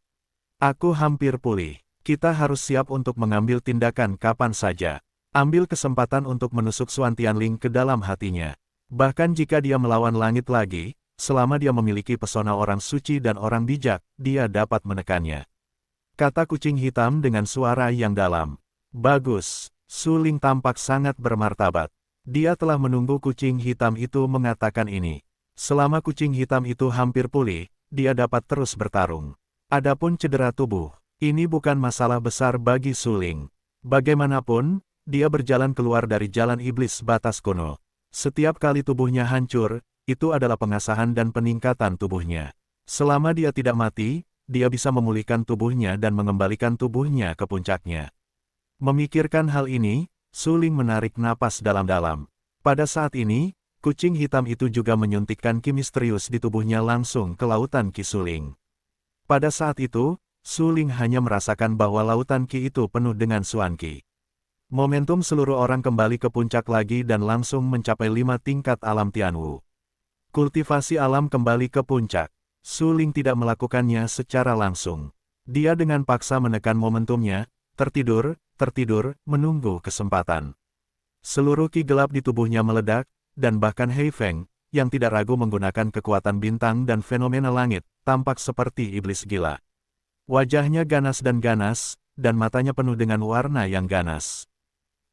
Aku hampir pulih. Kita harus siap untuk mengambil tindakan kapan saja. Ambil kesempatan untuk menusuk Xuan Tianling ke dalam hatinya. Bahkan jika dia melawan langit lagi, selama dia memiliki pesona orang suci dan orang bijak, dia dapat menekannya. Kata kucing hitam dengan suara yang dalam. Bagus, Su Ling tampak sangat bermartabat. Dia telah menunggu kucing hitam itu mengatakan ini. Selama kucing hitam itu hampir pulih, dia dapat terus bertarung. Adapun cedera tubuh, ini bukan masalah besar bagi Su Ling. Bagaimanapun, dia berjalan keluar dari jalan iblis batas kuno. Setiap kali tubuhnya hancur, itu adalah pengasahan dan peningkatan tubuhnya. Selama dia tidak mati, dia bisa memulihkan tubuhnya dan mengembalikan tubuhnya ke puncaknya. Memikirkan hal ini, Su Ling menarik napas dalam-dalam. Pada saat ini, kucing hitam itu juga menyuntikkan ki misterius di tubuhnya langsung ke lautan ki Su Ling. Pada saat itu, Su Ling hanya merasakan bahwa lautan ki itu penuh dengan suan ki. Momentum seluruh orang kembali ke puncak lagi dan langsung mencapai 5 tingkat alam Tianwu. Kultivasi alam kembali ke puncak. Su Ling tidak melakukannya secara langsung. Dia dengan paksa menekan momentumnya, tertidur, menunggu kesempatan. Seluruh ki gelap di tubuhnya meledak, dan bahkan Hei Feng, yang tidak ragu menggunakan kekuatan bintang dan fenomena langit, tampak seperti iblis gila. Wajahnya ganas, dan matanya penuh dengan warna yang ganas.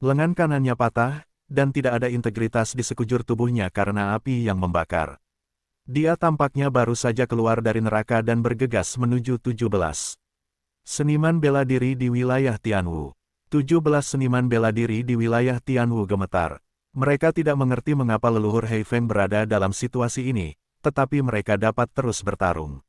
Lengan kanannya patah, dan tidak ada integritas di sekujur tubuhnya karena api yang membakar. Dia tampaknya baru saja keluar dari neraka dan bergegas menuju 17. Seniman bela diri di wilayah Tianwu. 17 seniman bela diri di wilayah Tianwu gemetar. Mereka tidak mengerti mengapa leluhur Hei Feng berada dalam situasi ini, tetapi mereka dapat terus bertarung.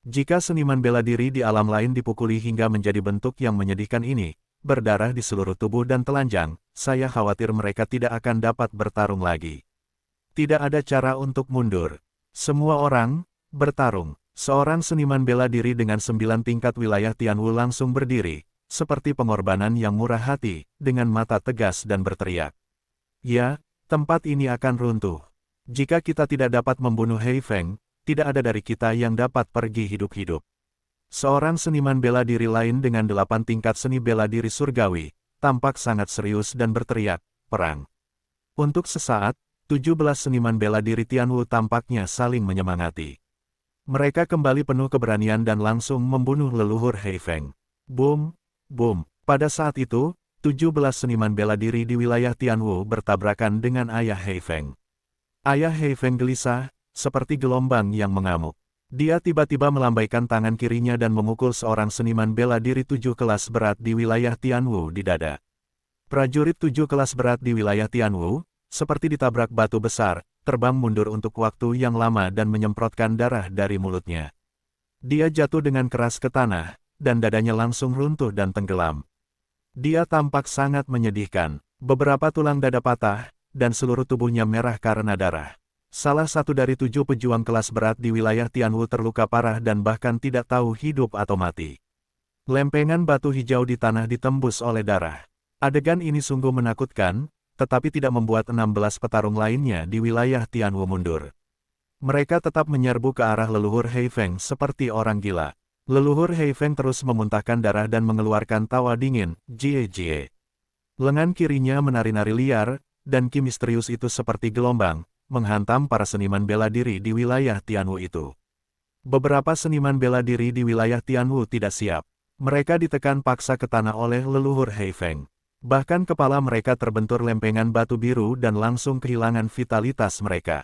Jika seniman bela diri di alam lain dipukuli hingga menjadi bentuk yang menyedihkan ini, berdarah di seluruh tubuh dan telanjang, saya khawatir mereka tidak akan dapat bertarung lagi. Tidak ada cara untuk mundur. Semua orang bertarung. Seorang seniman bela diri dengan 9 tingkat wilayah Tianwu langsung berdiri, seperti pengorbanan yang murah hati, dengan mata tegas dan berteriak. Ya, tempat ini akan runtuh. Jika kita tidak dapat membunuh Hei Feng, tidak ada dari kita yang dapat pergi hidup-hidup. Seorang seniman bela diri lain dengan 8 tingkat seni bela diri surgawi, tampak sangat serius dan berteriak, perang. Untuk sesaat, 17 seniman bela diri Tianwu tampaknya saling menyemangati. Mereka kembali penuh keberanian dan langsung membunuh leluhur Hei Feng. Boom, boom. Pada saat itu, 17 seniman bela diri di wilayah Tianwu bertabrakan dengan ayah Hei Feng. Ayah Hei Feng gelisah, seperti gelombang yang mengamuk. Dia tiba-tiba melambaikan tangan kirinya dan memukul seorang seniman bela diri 7 kelas berat di wilayah Tianwu di dada. Prajurit 7 kelas berat di wilayah Tianwu, seperti ditabrak batu besar, terbang mundur untuk waktu yang lama dan menyemprotkan darah dari mulutnya. Dia jatuh dengan keras ke tanah, dan dadanya langsung runtuh dan tenggelam. Dia tampak sangat menyedihkan, beberapa tulang dada patah, dan seluruh tubuhnya merah karena darah. Salah satu dari 7 pejuang kelas berat di wilayah Tianwu terluka parah dan bahkan tidak tahu hidup atau mati. Lempengan batu hijau di tanah ditembus oleh darah. Adegan ini sungguh menakutkan, tetapi tidak membuat 16 petarung lainnya di wilayah Tianwu mundur. Mereka tetap menyerbu ke arah leluhur Hei Feng seperti orang gila. Leluhur Hei Feng terus memuntahkan darah dan mengeluarkan tawa dingin, jie-jie. Lengan kirinya menari-nari liar, dan ki misterius itu seperti gelombang, menghantam para seniman bela diri di wilayah Tianwu itu. Beberapa seniman bela diri di wilayah Tianwu tidak siap. Mereka ditekan paksa ke tanah oleh leluhur Hei Feng. Bahkan kepala mereka terbentur lempengan batu biru dan langsung kehilangan vitalitas mereka.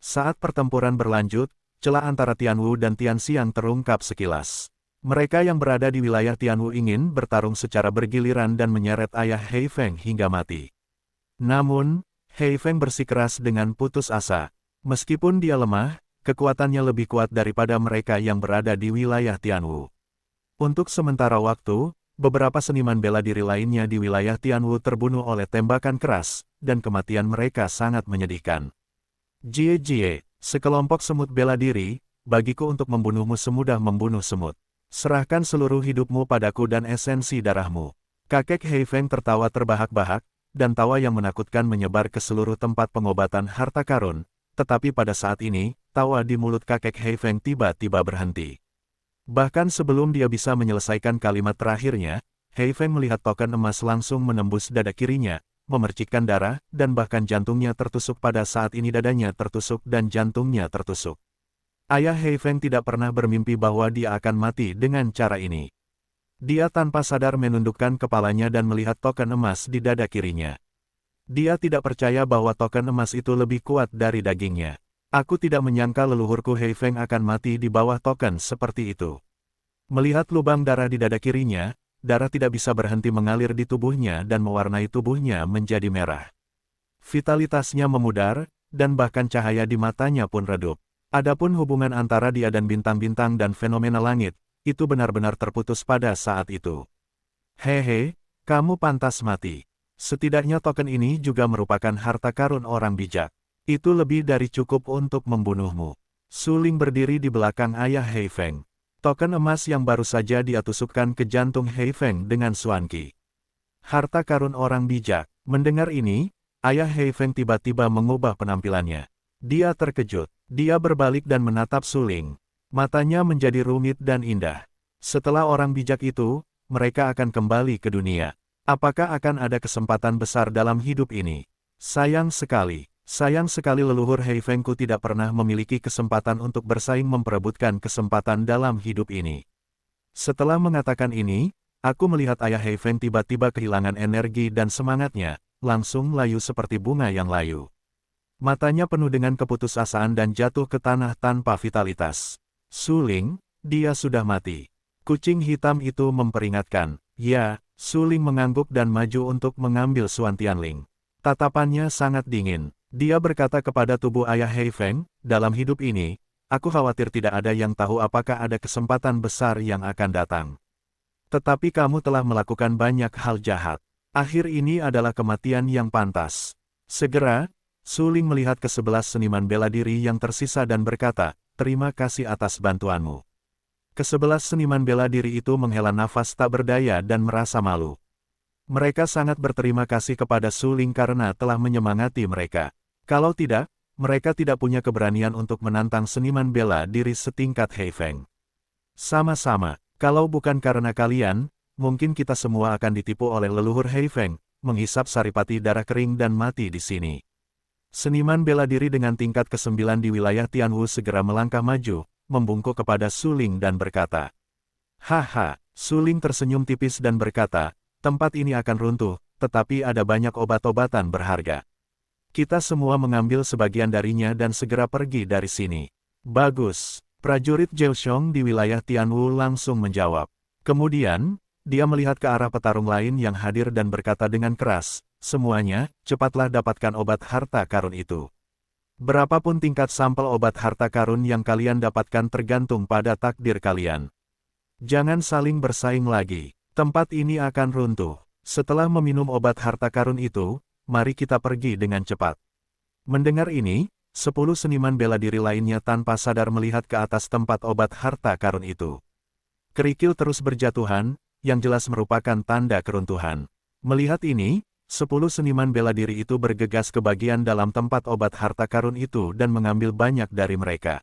Saat pertempuran berlanjut, celah antara Tianwu dan Tianxiang terungkap sekilas. Mereka yang berada di wilayah Tianwu ingin bertarung secara bergiliran dan menyeret ayah Hei Feng hingga mati. Namun, Hei Feng bersikeras dengan putus asa. Meskipun dia lemah, kekuatannya lebih kuat daripada mereka yang berada di wilayah Tianwu. Untuk sementara waktu, beberapa seniman bela diri lainnya di wilayah Tianwu terbunuh oleh tembakan keras, dan kematian mereka sangat menyedihkan. Jie-jie, sekelompok semut bela diri, bagiku untuk membunuhmu semudah membunuh semut. Serahkan seluruh hidupmu padaku dan esensi darahmu. Kakek Hei Feng tertawa terbahak-bahak, dan tawa yang menakutkan menyebar ke seluruh tempat pengobatan harta karun, tetapi pada saat ini, tawa di mulut kakek Hei Feng tiba-tiba berhenti. Bahkan sebelum dia bisa menyelesaikan kalimat terakhirnya, Hei Feng melihat token emas langsung menembus dada kirinya, memercikkan darah, dan bahkan jantungnya tertusuk. Pada saat ini dadanya tertusuk dan jantungnya tertusuk. Ayah Hei Feng tidak pernah bermimpi bahwa dia akan mati dengan cara ini. Dia tanpa sadar menundukkan kepalanya dan melihat token emas di dada kirinya. Dia tidak percaya bahwa token emas itu lebih kuat dari dagingnya. Aku tidak menyangka leluhurku Hei Feng akan mati di bawah token seperti itu. Melihat lubang darah di dada kirinya, darah tidak bisa berhenti mengalir di tubuhnya dan mewarnai tubuhnya menjadi merah. Vitalitasnya memudar, dan bahkan cahaya di matanya pun redup. Adapun hubungan antara dia dan bintang-bintang dan fenomena langit, itu benar-benar terputus pada saat itu. Hehe, kamu pantas mati. Setidaknya token ini juga merupakan harta karun orang bijak. Itu lebih dari cukup untuk membunuhmu. Su Ling berdiri di belakang ayah Hei Feng. Token emas yang baru saja dia tusukkan ke jantung Hei Feng dengan Xuanqi. Harta karun orang bijak. Mendengar ini, ayah Hei Feng tiba-tiba mengubah penampilannya. Dia terkejut. Dia berbalik dan menatap Su Ling. Matanya menjadi rumit dan indah. Setelah orang bijak itu, mereka akan kembali ke dunia. Apakah akan ada kesempatan besar dalam hidup ini? Sayang sekali leluhur Hei Fengku tidak pernah memiliki kesempatan untuk bersaing memperebutkan kesempatan dalam hidup ini. Setelah mengatakan ini, aku melihat ayah Hei Feng tiba-tiba kehilangan energi dan semangatnya, langsung layu seperti bunga yang layu. Matanya penuh dengan keputusasaan dan jatuh ke tanah tanpa vitalitas. Su Ling, dia sudah mati. Kucing hitam itu memperingatkan. Ya, Su Ling mengangguk dan maju untuk mengambil Xuan Tianling. Tatapannya sangat dingin. Dia berkata kepada tubuh ayah Hei Feng, dalam hidup ini, aku khawatir tidak ada yang tahu apakah ada kesempatan besar yang akan datang. Tetapi kamu telah melakukan banyak hal jahat. Akhir ini adalah kematian yang pantas. Segera, Su Ling melihat ke 11 seniman bela diri yang tersisa dan berkata, terima kasih atas bantuanmu. Ke-11 seniman bela diri itu menghela nafas tak berdaya dan merasa malu. Mereka sangat berterima kasih kepada Su Ling karena telah menyemangati mereka. Kalau tidak, mereka tidak punya keberanian untuk menantang seniman bela diri setingkat Hei Feng. Sama-sama, kalau bukan karena kalian, mungkin kita semua akan ditipu oleh leluhur Hei Feng, menghisap saripati darah kering dan mati di sini. Seniman bela diri dengan tingkat ke-9 di wilayah Tianwu segera melangkah maju, membungkuk kepada Su Ling dan berkata, haha, Su Ling tersenyum tipis dan berkata, tempat ini akan runtuh, tetapi ada banyak obat-obatan berharga. Kita semua mengambil sebagian darinya dan segera pergi dari sini. Bagus, prajurit Zhao Xiong di wilayah Tianwu langsung menjawab. Kemudian, dia melihat ke arah petarung lain yang hadir dan berkata dengan keras, semuanya, cepatlah dapatkan obat harta karun itu. Berapapun tingkat sampel obat harta karun yang kalian dapatkan tergantung pada takdir kalian. Jangan saling bersaing lagi. Tempat ini akan runtuh. Setelah meminum obat harta karun itu, mari kita pergi dengan cepat. Mendengar ini, 10 seniman bela diri lainnya tanpa sadar melihat ke atas tempat obat harta karun itu. Kerikil terus berjatuhan, yang jelas merupakan tanda keruntuhan. Melihat ini, 10 seniman bela diri itu bergegas ke bagian dalam tempat obat harta karun itu dan mengambil banyak dari mereka.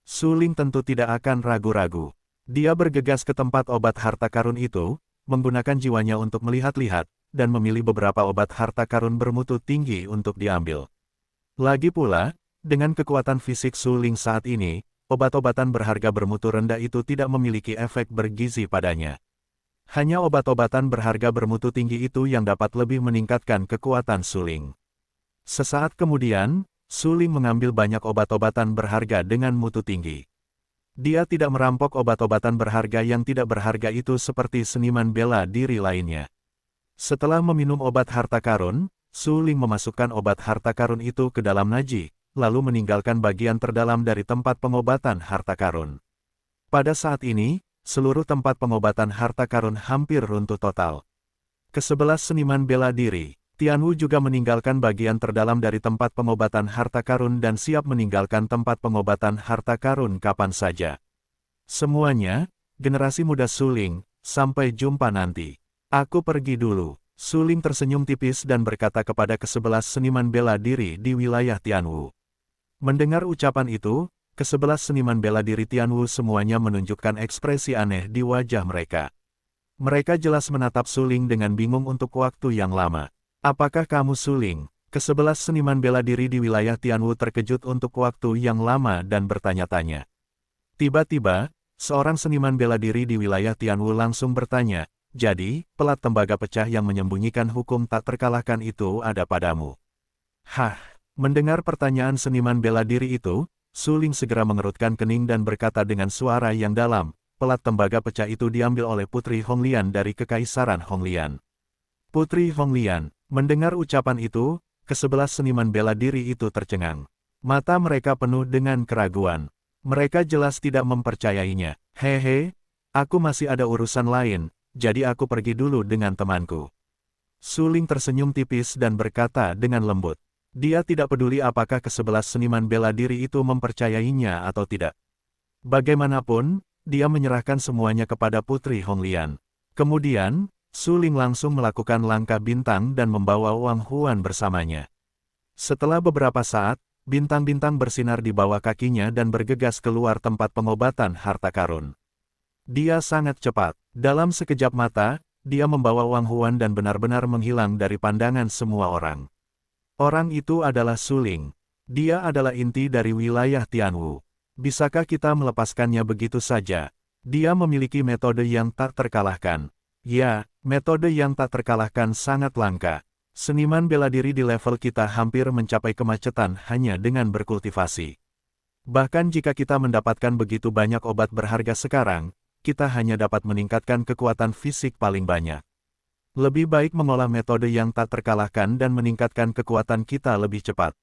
Su Ling tentu tidak akan ragu-ragu. Dia bergegas ke tempat obat harta karun itu, menggunakan jiwanya untuk melihat-lihat, dan memilih beberapa obat harta karun bermutu tinggi untuk diambil. Lagi pula, dengan kekuatan fisik Su Ling saat ini, obat-obatan berharga bermutu rendah itu tidak memiliki efek bergizi padanya. Hanya obat-obatan berharga bermutu tinggi itu yang dapat lebih meningkatkan kekuatan Su Ling. Sesaat kemudian, Su Ling mengambil banyak obat-obatan berharga dengan mutu tinggi. Dia tidak merampok obat-obatan berharga yang tidak berharga itu seperti seniman bela diri lainnya. Setelah meminum obat harta karun, Su Ling memasukkan obat harta karun itu ke dalam naji, lalu meninggalkan bagian terdalam dari tempat pengobatan harta karun. Pada saat ini, seluruh tempat pengobatan harta karun hampir runtuh total. Ke-11 seniman bela diri, Tianwu juga meninggalkan bagian terdalam dari tempat pengobatan harta karun dan siap meninggalkan tempat pengobatan harta karun kapan saja. Semuanya, generasi muda Su Ling, sampai jumpa nanti. Aku pergi dulu. Su Ling tersenyum tipis dan berkata kepada ke-11 seniman bela diri di wilayah Tianwu. Mendengar ucapan itu, ke-11 seniman bela diri Tianwu semuanya menunjukkan ekspresi aneh di wajah mereka. Mereka jelas menatap Su Ling dengan bingung untuk waktu yang lama. Apakah kamu Suling? Ke-11 seniman bela diri di wilayah Tianwu terkejut untuk waktu yang lama dan bertanya-tanya. Tiba-tiba, seorang seniman bela diri di wilayah Tianwu langsung bertanya, jadi, pelat tembaga pecah yang menyembunyikan hukum tak terkalahkan itu ada padamu. Hah, mendengar pertanyaan seniman bela diri itu, Suling segera mengerutkan kening dan berkata dengan suara yang dalam, pelat tembaga pecah itu diambil oleh Putri Honglian dari Kekaisaran Honglian. Putri Honglian, mendengar ucapan itu, ke-11 seniman bela diri itu tercengang. Mata mereka penuh dengan keraguan. Mereka jelas tidak mempercayainya. Hehe, aku masih ada urusan lain, jadi aku pergi dulu dengan temanku. Suling tersenyum tipis dan berkata dengan lembut. Dia tidak peduli apakah ke-11 seniman bela diri itu mempercayainya atau tidak. Bagaimanapun, dia menyerahkan semuanya kepada Putri Honglian. Kemudian, Suling langsung melakukan langkah bintang dan membawa Wang Huan bersamanya. Setelah beberapa saat, bintang-bintang bersinar di bawah kakinya dan bergegas keluar tempat pengobatan harta karun. Dia sangat cepat. Dalam sekejap mata, dia membawa Wang Huan dan benar-benar menghilang dari pandangan semua orang. Orang itu adalah Suling. Dia adalah inti dari wilayah Tianwu. Bisakah kita melepaskannya begitu saja? Dia memiliki metode yang tak terkalahkan. Ya, metode yang tak terkalahkan sangat langka. Seniman bela diri di level kita hampir mencapai kemacetan hanya dengan berkultivasi. Bahkan jika kita mendapatkan begitu banyak obat berharga sekarang, kita hanya dapat meningkatkan kekuatan fisik paling banyak. Lebih baik mengolah metode yang tak terkalahkan dan meningkatkan kekuatan kita lebih cepat.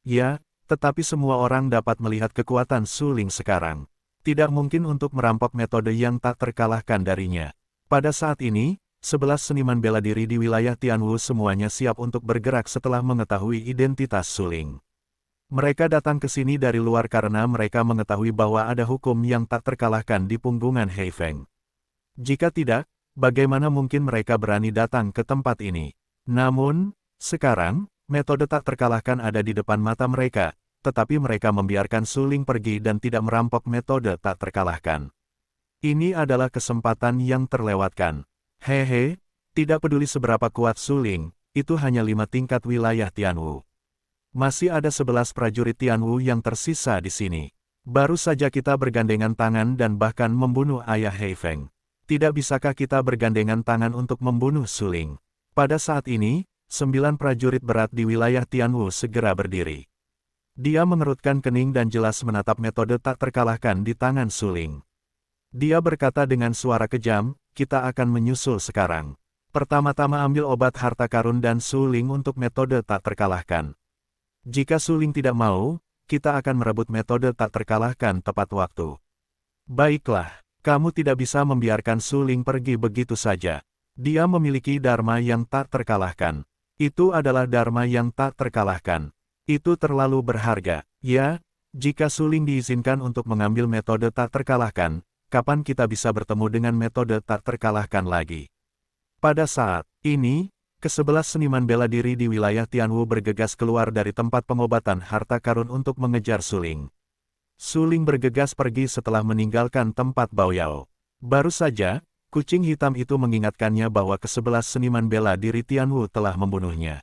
Ya, tetapi semua orang dapat melihat kekuatan Suling sekarang. Tidak mungkin untuk merampok metode yang tak terkalahkan darinya. Pada saat ini, 11 seniman bela diri di wilayah Tianwu semuanya siap untuk bergerak setelah mengetahui identitas Suling. Mereka datang ke sini dari luar karena mereka mengetahui bahwa ada hukum yang tak terkalahkan di punggungan Hei Feng. Jika tidak, bagaimana mungkin mereka berani datang ke tempat ini? Namun, sekarang, metode tak terkalahkan ada di depan mata mereka, tetapi mereka membiarkan Suling pergi dan tidak merampok metode tak terkalahkan. Ini adalah kesempatan yang terlewatkan. Hehe, tidak peduli seberapa kuat Suling, itu hanya 5 tingkat wilayah Tianwu. Masih ada 11 prajurit Tianwu yang tersisa di sini. Baru saja kita bergandengan tangan dan bahkan membunuh ayah Hei Feng. Tidak bisakah kita bergandengan tangan untuk membunuh Suling? Pada saat ini, 9 prajurit berat di wilayah Tianwu segera berdiri. Dia mengerutkan kening dan jelas menatap metode tak terkalahkan di tangan Suling. Dia berkata dengan suara kejam, kita akan menyusul sekarang. Pertama-tama ambil obat harta karun dan Suling untuk metode tak terkalahkan. Jika Suling tidak mau, kita akan merebut metode tak terkalahkan tepat waktu. Baiklah, kamu tidak bisa membiarkan Suling pergi begitu saja. Dia memiliki dharma yang tak terkalahkan. Itu adalah dharma yang tak terkalahkan. Itu terlalu berharga. Ya, jika Suling diizinkan untuk mengambil metode tak terkalahkan, kapan kita bisa bertemu dengan metode tak terkalahkan lagi? Pada saat ini, ke-11 seniman bela diri di wilayah Tianwu bergegas keluar dari tempat pengobatan harta karun untuk mengejar Suling. Suling bergegas pergi setelah meninggalkan tempat Baoyao. Baru saja, kucing hitam itu mengingatkannya bahwa ke-11 seniman bela diri Tianwu telah membunuhnya.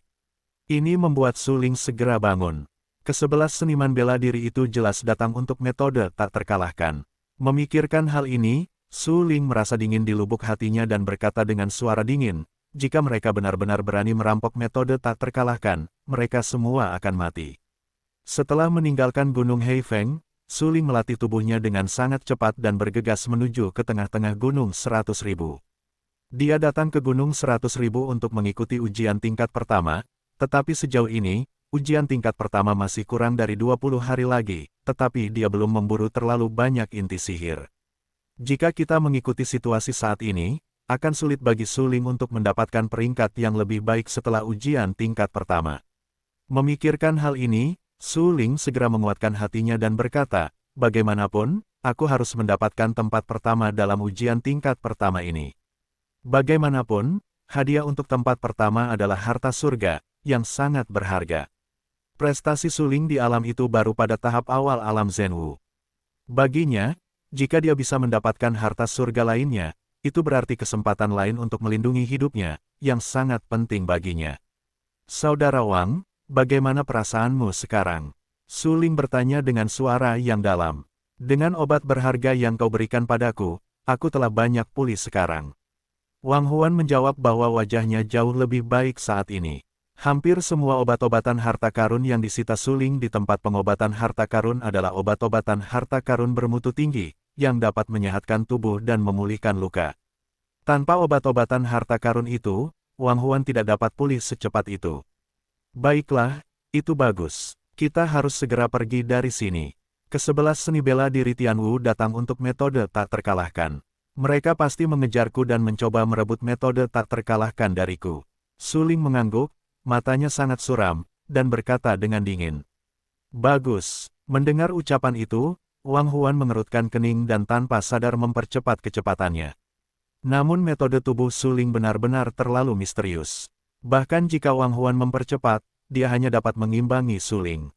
Ini membuat Suling segera bangun. Ke-11 seniman bela diri itu jelas datang untuk metode tak terkalahkan. Memikirkan hal ini, Suling merasa dingin di lubuk hatinya dan berkata dengan suara dingin, jika mereka benar-benar berani merampok metode tak terkalahkan, mereka semua akan mati. Setelah meninggalkan Gunung Hei Feng, Suling melatih tubuhnya dengan sangat cepat dan bergegas menuju ke tengah-tengah Gunung 100.000. Dia datang ke Gunung 100.000 untuk mengikuti ujian tingkat pertama, tetapi sejauh ini, ujian tingkat pertama masih kurang dari 20 hari lagi, tetapi dia belum memburu terlalu banyak inti sihir. Jika kita mengikuti situasi saat ini, akan sulit bagi Suling untuk mendapatkan peringkat yang lebih baik setelah ujian tingkat pertama. Memikirkan hal ini, Suling segera menguatkan hatinya dan berkata, bagaimanapun, aku harus mendapatkan tempat pertama dalam ujian tingkat pertama ini. Bagaimanapun, hadiah untuk tempat pertama adalah harta surga, yang sangat berharga. Prestasi Suling di alam itu baru pada tahap awal alam Zhenwu. Baginya, jika dia bisa mendapatkan harta surga lainnya, itu berarti kesempatan lain untuk melindungi hidupnya, yang sangat penting baginya. Saudara Wang, bagaimana perasaanmu sekarang? Su Ling bertanya dengan suara yang dalam. Dengan obat berharga yang kau berikan padaku, aku telah banyak pulih sekarang. Wang Huan menjawab bahwa wajahnya jauh lebih baik saat ini. Hampir semua obat-obatan harta karun yang disita Su Ling di tempat pengobatan harta karun adalah obat-obatan harta karun bermutu tinggi, yang dapat menyehatkan tubuh dan memulihkan luka. Tanpa obat-obatan harta karun itu, Wang Huan tidak dapat pulih secepat itu. Baiklah, itu bagus. Kita harus segera pergi dari sini. Ke-11 seni bela diri Tianwu datang untuk metode tak terkalahkan. Mereka pasti mengejarku dan mencoba merebut metode tak terkalahkan dariku. Su Ling mengangguk, matanya sangat suram, dan berkata dengan dingin. Bagus. Mendengar ucapan itu, Wang Huan mengerutkan kening dan tanpa sadar mempercepat kecepatannya. Namun metode tubuh Su Ling benar-benar terlalu misterius. Bahkan jika Wang Huan mempercepat, dia hanya dapat mengimbangi Su Ling.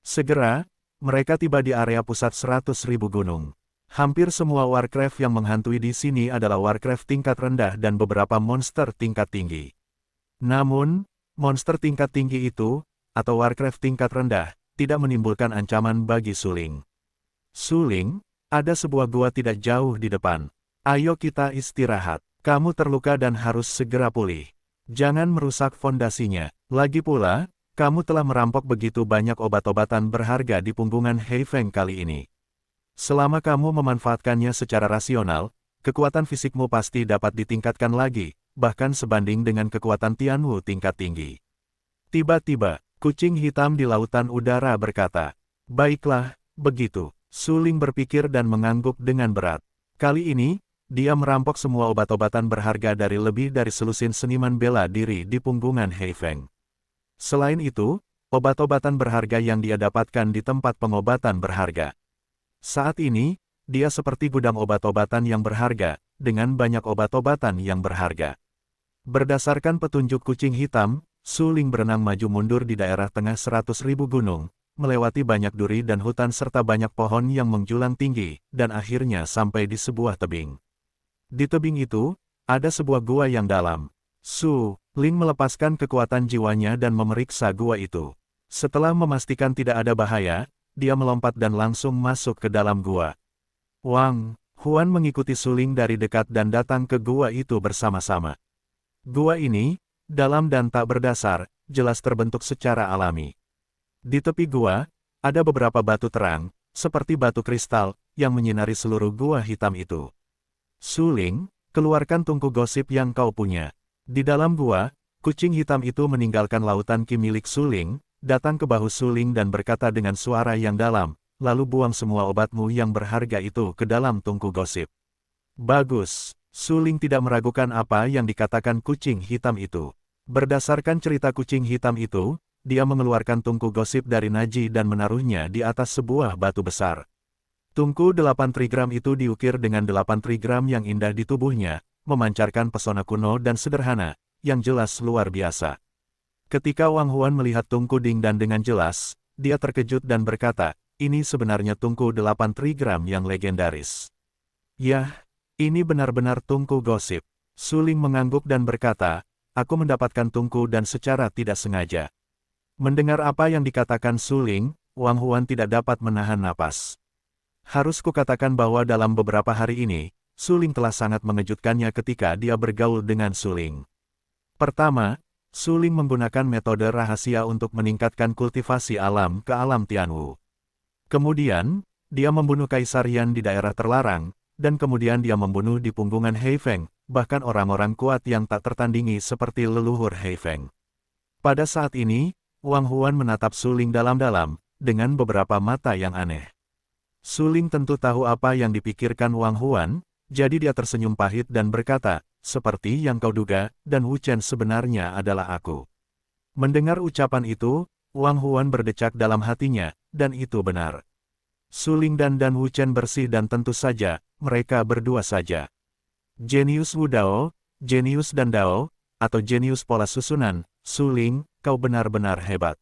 Segera, mereka tiba di area pusat 100.000 gunung. Hampir semua Warcraft yang menghantui di sini adalah Warcraft tingkat rendah dan beberapa monster tingkat tinggi. Namun, monster tingkat tinggi itu, atau Warcraft tingkat rendah, tidak menimbulkan ancaman bagi Su Ling. Su Ling, ada sebuah gua tidak jauh di depan. Ayo kita istirahat. Kamu terluka dan harus segera pulih. Jangan merusak fondasinya. Lagi pula, kamu telah merampok begitu banyak obat-obatan berharga di punggungan Hei Feng kali ini. Selama kamu memanfaatkannya secara rasional, kekuatan fisikmu pasti dapat ditingkatkan lagi, bahkan sebanding dengan kekuatan Tianwu tingkat tinggi. Tiba-tiba, kucing hitam di lautan udara berkata, "Baiklah, begitu." Su Ling berpikir dan mengangguk dengan berat. Kali ini, dia merampok semua obat-obatan berharga dari lebih dari selusin seniman bela diri di punggungan Hei Feng. Selain itu, obat-obatan berharga yang dia dapatkan di tempat pengobatan berharga. Saat ini, dia seperti gudang obat-obatan yang berharga, dengan banyak obat-obatan yang berharga. Berdasarkan petunjuk kucing hitam, Su Ling berenang maju mundur di daerah tengah 100.000 gunung, melewati banyak duri dan hutan serta banyak pohon yang menjulang tinggi, dan akhirnya sampai di sebuah tebing. Di tebing itu, ada sebuah gua yang dalam. Su Ling melepaskan kekuatan jiwanya dan memeriksa gua itu. Setelah memastikan tidak ada bahaya, dia melompat dan langsung masuk ke dalam gua. Wang Huan mengikuti Su Ling dari dekat dan datang ke gua itu bersama-sama. Gua ini, dalam dan tak berdasar, jelas terbentuk secara alami. Di tepi gua, ada beberapa batu terang, seperti batu kristal, yang menyinari seluruh gua hitam itu. Su Ling, keluarkan tungku gosip yang kau punya. Di dalam gua, kucing hitam itu meninggalkan lautan ki milik Su Ling, datang ke bahu Su Ling dan berkata dengan suara yang dalam, lalu buang semua obatmu yang berharga itu ke dalam tungku gosip. Bagus. Su Ling tidak meragukan apa yang dikatakan kucing hitam itu. Berdasarkan cerita kucing hitam itu, dia mengeluarkan tungku gosip dari Naji dan menaruhnya di atas sebuah batu besar. Tungku 8 trigram itu diukir dengan 8 trigram yang indah di tubuhnya, memancarkan pesona kuno dan sederhana, yang jelas luar biasa. Ketika Wang Huan melihat tungku Dingdan dengan jelas, dia terkejut dan berkata, ini sebenarnya tungku 8 trigram yang legendaris. Yah, ini benar-benar tungku gosip. Su Ling mengangguk dan berkata, aku mendapatkan tungku dan secara tidak sengaja. Mendengar apa yang dikatakan Su Ling, Wang Huan tidak dapat menahan napas. Harus kukatakan bahwa dalam beberapa hari ini, Su Ling telah sangat mengejutkannya ketika dia bergaul dengan Su Ling. Pertama, Su Ling menggunakan metode rahasia untuk meningkatkan kultivasi alam ke alam Tianwu. Kemudian, dia membunuh Kaisar Yan di daerah terlarang, dan kemudian dia membunuh di punggungan Hei Feng, bahkan orang-orang kuat yang tak tertandingi seperti leluhur Hei Feng. Pada saat ini, Wang Huan menatap Su Ling dalam-dalam, dengan beberapa mata yang aneh. Su Ling tentu tahu apa yang dipikirkan Wang Huan, jadi dia tersenyum pahit dan berkata, seperti yang kau duga, dan Wu Chen sebenarnya adalah aku. Mendengar ucapan itu, Wang Huan berdecak dalam hatinya, dan itu benar. Su Ling dan Wu Chen bersih dan tentu saja, mereka berdua saja. Jenius Wu Dao, Jenius dan Dao, atau jenius pola susunan, Su Ling, kau benar-benar hebat.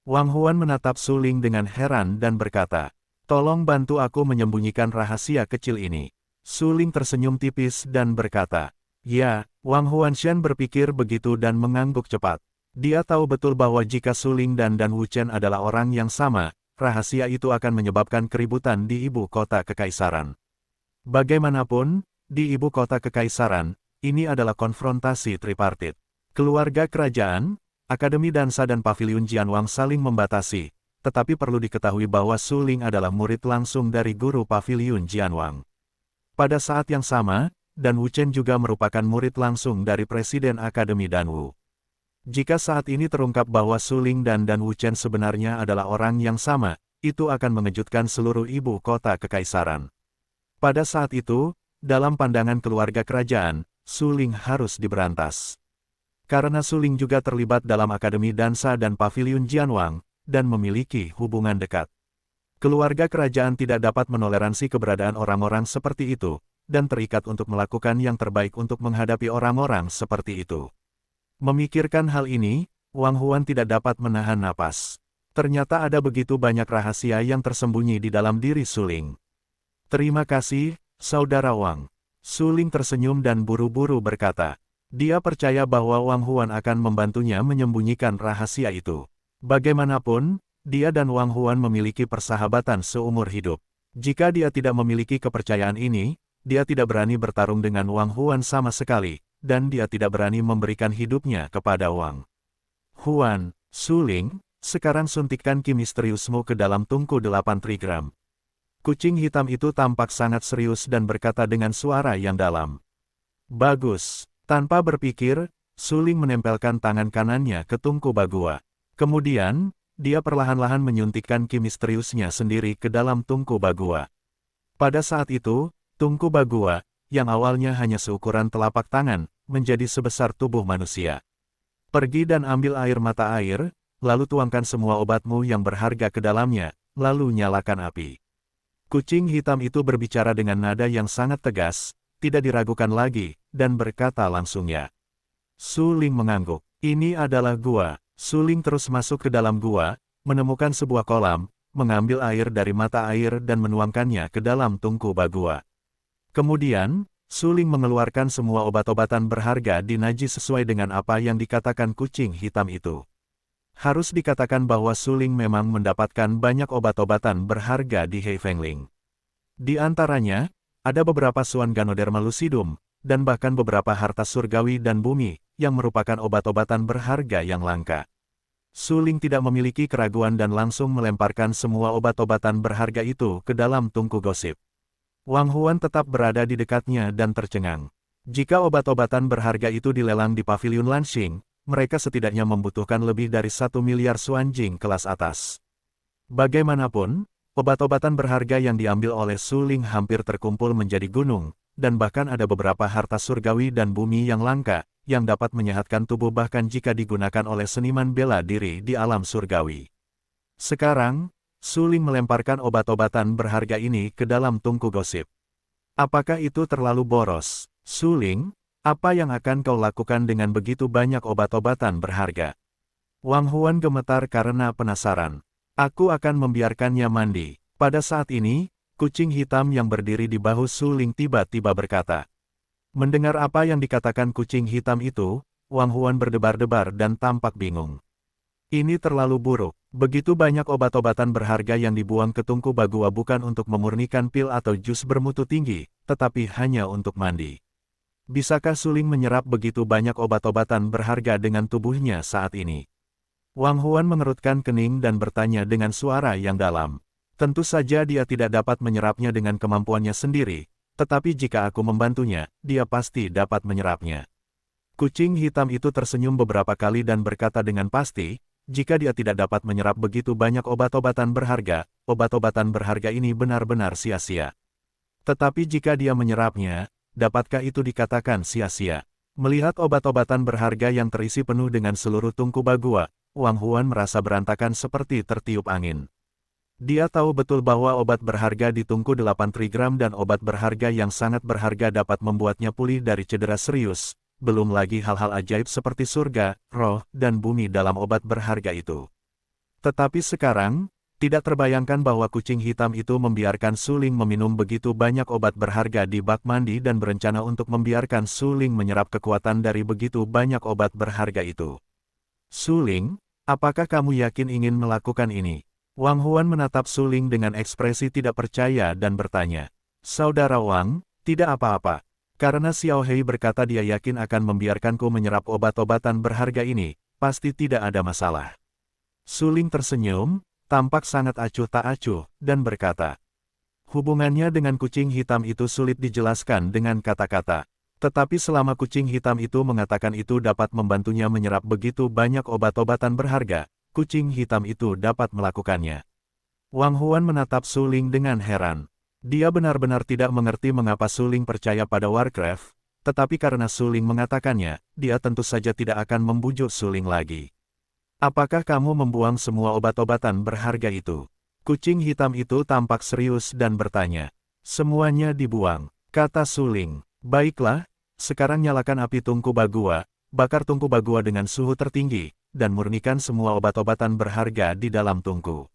Wang Huan menatap Su Ling dengan heran dan berkata, tolong bantu aku menyembunyikan rahasia kecil ini. Su Ling tersenyum tipis dan berkata, ya, Wang Huanshan berpikir begitu dan mengangguk cepat. Dia tahu betul bahwa jika Suling dan Dan Wuchen adalah orang yang sama, rahasia itu akan menyebabkan keributan di ibu kota kekaisaran. Bagaimanapun, di ibu kota kekaisaran, ini adalah konfrontasi tripartit. Keluarga kerajaan, Akademi Dansa dan Paviliun Jianwang saling membatasi, tetapi perlu diketahui bahwa Suling adalah murid langsung dari guru Paviliun Jianwang. Pada saat yang sama, Dan Wuchen juga merupakan murid langsung dari Presiden Akademi Danwu. Jika saat ini terungkap bahwa Suling dan Dan Wuchen sebenarnya adalah orang yang sama, itu akan mengejutkan seluruh ibu kota kekaisaran. Pada saat itu, dalam pandangan keluarga kerajaan, Suling harus diberantas. Karena Suling juga terlibat dalam Akademi Dansa dan Paviliun Jianwang, dan memiliki hubungan dekat. Keluarga kerajaan tidak dapat menoleransi keberadaan orang-orang seperti itu, dan terikat untuk melakukan yang terbaik untuk menghadapi orang-orang seperti itu. Memikirkan hal ini, Wang Huan tidak dapat menahan napas. Ternyata ada begitu banyak rahasia yang tersembunyi di dalam diri Suling. Terima kasih, Saudara Wang. Suling tersenyum dan buru-buru berkata. Dia percaya bahwa Wang Huan akan membantunya menyembunyikan rahasia itu. Bagaimanapun, dia dan Wang Huan memiliki persahabatan seumur hidup. Jika dia tidak memiliki kepercayaan ini, dia tidak berani bertarung dengan Wang Huan sama sekali, dan dia tidak berani memberikan hidupnya kepada Wang Huan. Suling, sekarang suntikkan ki misteriusmu ke dalam tungku 8 trigram. Kucing hitam itu tampak sangat serius dan berkata dengan suara yang dalam. Bagus. Tanpa berpikir, Suling menempelkan tangan kanannya ke tungku Bagua. Kemudian, dia perlahan-lahan menyuntikkan ki misteriusnya sendiri ke dalam tungku Bagua. Pada saat itu, tungku Bagua, yang awalnya hanya seukuran telapak tangan, menjadi sebesar tubuh manusia. Pergi dan ambil air mata air, lalu tuangkan semua obatmu yang berharga ke dalamnya, lalu nyalakan api. Kucing hitam itu berbicara dengan nada yang sangat tegas, tidak diragukan lagi, dan berkata langsungnya. Suling mengangguk. Ini adalah gua. Suling terus masuk ke dalam gua, menemukan sebuah kolam, mengambil air dari mata air dan menuangkannya ke dalam tungku Bagua. Kemudian, Suling mengeluarkan semua obat-obatan berharga di najis sesuai dengan apa yang dikatakan kucing hitam itu. Harus dikatakan bahwa Suling memang mendapatkan banyak obat-obatan berharga di Heifengling. Di antaranya, ada beberapa Suan Ganoderma lucidum, dan bahkan beberapa harta surgawi dan bumi, yang merupakan obat-obatan berharga yang langka. Suling tidak memiliki keraguan dan langsung melemparkan semua obat-obatan berharga itu ke dalam tungku gosip. Wang Huan tetap berada di dekatnya dan tercengang. Jika obat-obatan berharga itu dilelang di Paviliun Lanxing, mereka setidaknya membutuhkan lebih dari 1 miliar Suanjing kelas atas. Bagaimanapun, obat-obatan berharga yang diambil oleh Suling hampir terkumpul menjadi gunung, dan bahkan ada beberapa harta surgawi dan bumi yang langka, yang dapat menyehatkan tubuh bahkan jika digunakan oleh seniman bela diri di alam surgawi. Sekarang, Suling melemparkan obat-obatan berharga ini ke dalam tungku gosip. Apakah itu terlalu boros? Suling, apa yang akan kau lakukan dengan begitu banyak obat-obatan berharga? Wang Huan gemetar karena penasaran. Aku akan membiarkannya mandi. Pada saat ini, kucing hitam yang berdiri di bahu Suling tiba-tiba berkata. Mendengar apa yang dikatakan kucing hitam itu, Wang Huan berdebar-debar dan tampak bingung. Ini terlalu buruk. Begitu banyak obat-obatan berharga yang dibuang ke tungku Bagua bukan untuk memurnikan pil atau jus bermutu tinggi, tetapi hanya untuk mandi. Bisakah Suling menyerap begitu banyak obat-obatan berharga dengan tubuhnya saat ini? Wang Huan mengerutkan kening dan bertanya dengan suara yang dalam. Tentu saja dia tidak dapat menyerapnya dengan kemampuannya sendiri, tetapi jika aku membantunya, dia pasti dapat menyerapnya. Kucing hitam itu tersenyum beberapa kali dan berkata dengan pasti, jika dia tidak dapat menyerap begitu banyak obat-obatan berharga ini benar-benar sia-sia. Tetapi jika dia menyerapnya, dapatkah itu dikatakan sia-sia? Melihat obat-obatan berharga yang terisi penuh dengan seluruh tungku Bagua, Wang Huan merasa berantakan seperti tertiup angin. Dia tahu betul bahwa obat berharga di tungku 8 trigram dan obat berharga yang sangat berharga dapat membuatnya pulih dari cedera serius. Belum lagi hal-hal ajaib seperti surga, roh, dan bumi dalam obat berharga itu. Tetapi sekarang, tidak terbayangkan bahwa kucing hitam itu membiarkan Suling meminum begitu banyak obat berharga di bak mandi dan berencana untuk membiarkan Suling menyerap kekuatan dari begitu banyak obat berharga itu. Suling, apakah kamu yakin ingin melakukan ini? Wang Huan menatap Suling dengan ekspresi tidak percaya dan bertanya. Saudara Wang, tidak apa-apa. Karena Xiao Hei berkata dia yakin akan membiarkanku menyerap obat-obatan berharga ini, pasti tidak ada masalah. Suling tersenyum, tampak sangat acuh tak acuh, dan berkata. Hubungannya dengan kucing hitam itu sulit dijelaskan dengan kata-kata. Tetapi selama kucing hitam itu mengatakan itu dapat membantunya menyerap begitu banyak obat-obatan berharga, kucing hitam itu dapat melakukannya. Wang Huan menatap Suling dengan heran. Dia benar-benar tidak mengerti mengapa Suling percaya pada Warcraft, tetapi karena Suling mengatakannya, dia tentu saja tidak akan membujuk Suling lagi. Apakah kamu membuang semua obat-obatan berharga itu? Kucing hitam itu tampak serius dan bertanya. Semuanya dibuang, kata Suling. Baiklah, sekarang nyalakan api tungku Bagua, bakar tungku Bagua dengan suhu tertinggi, dan murnikan semua obat-obatan berharga di dalam tungku.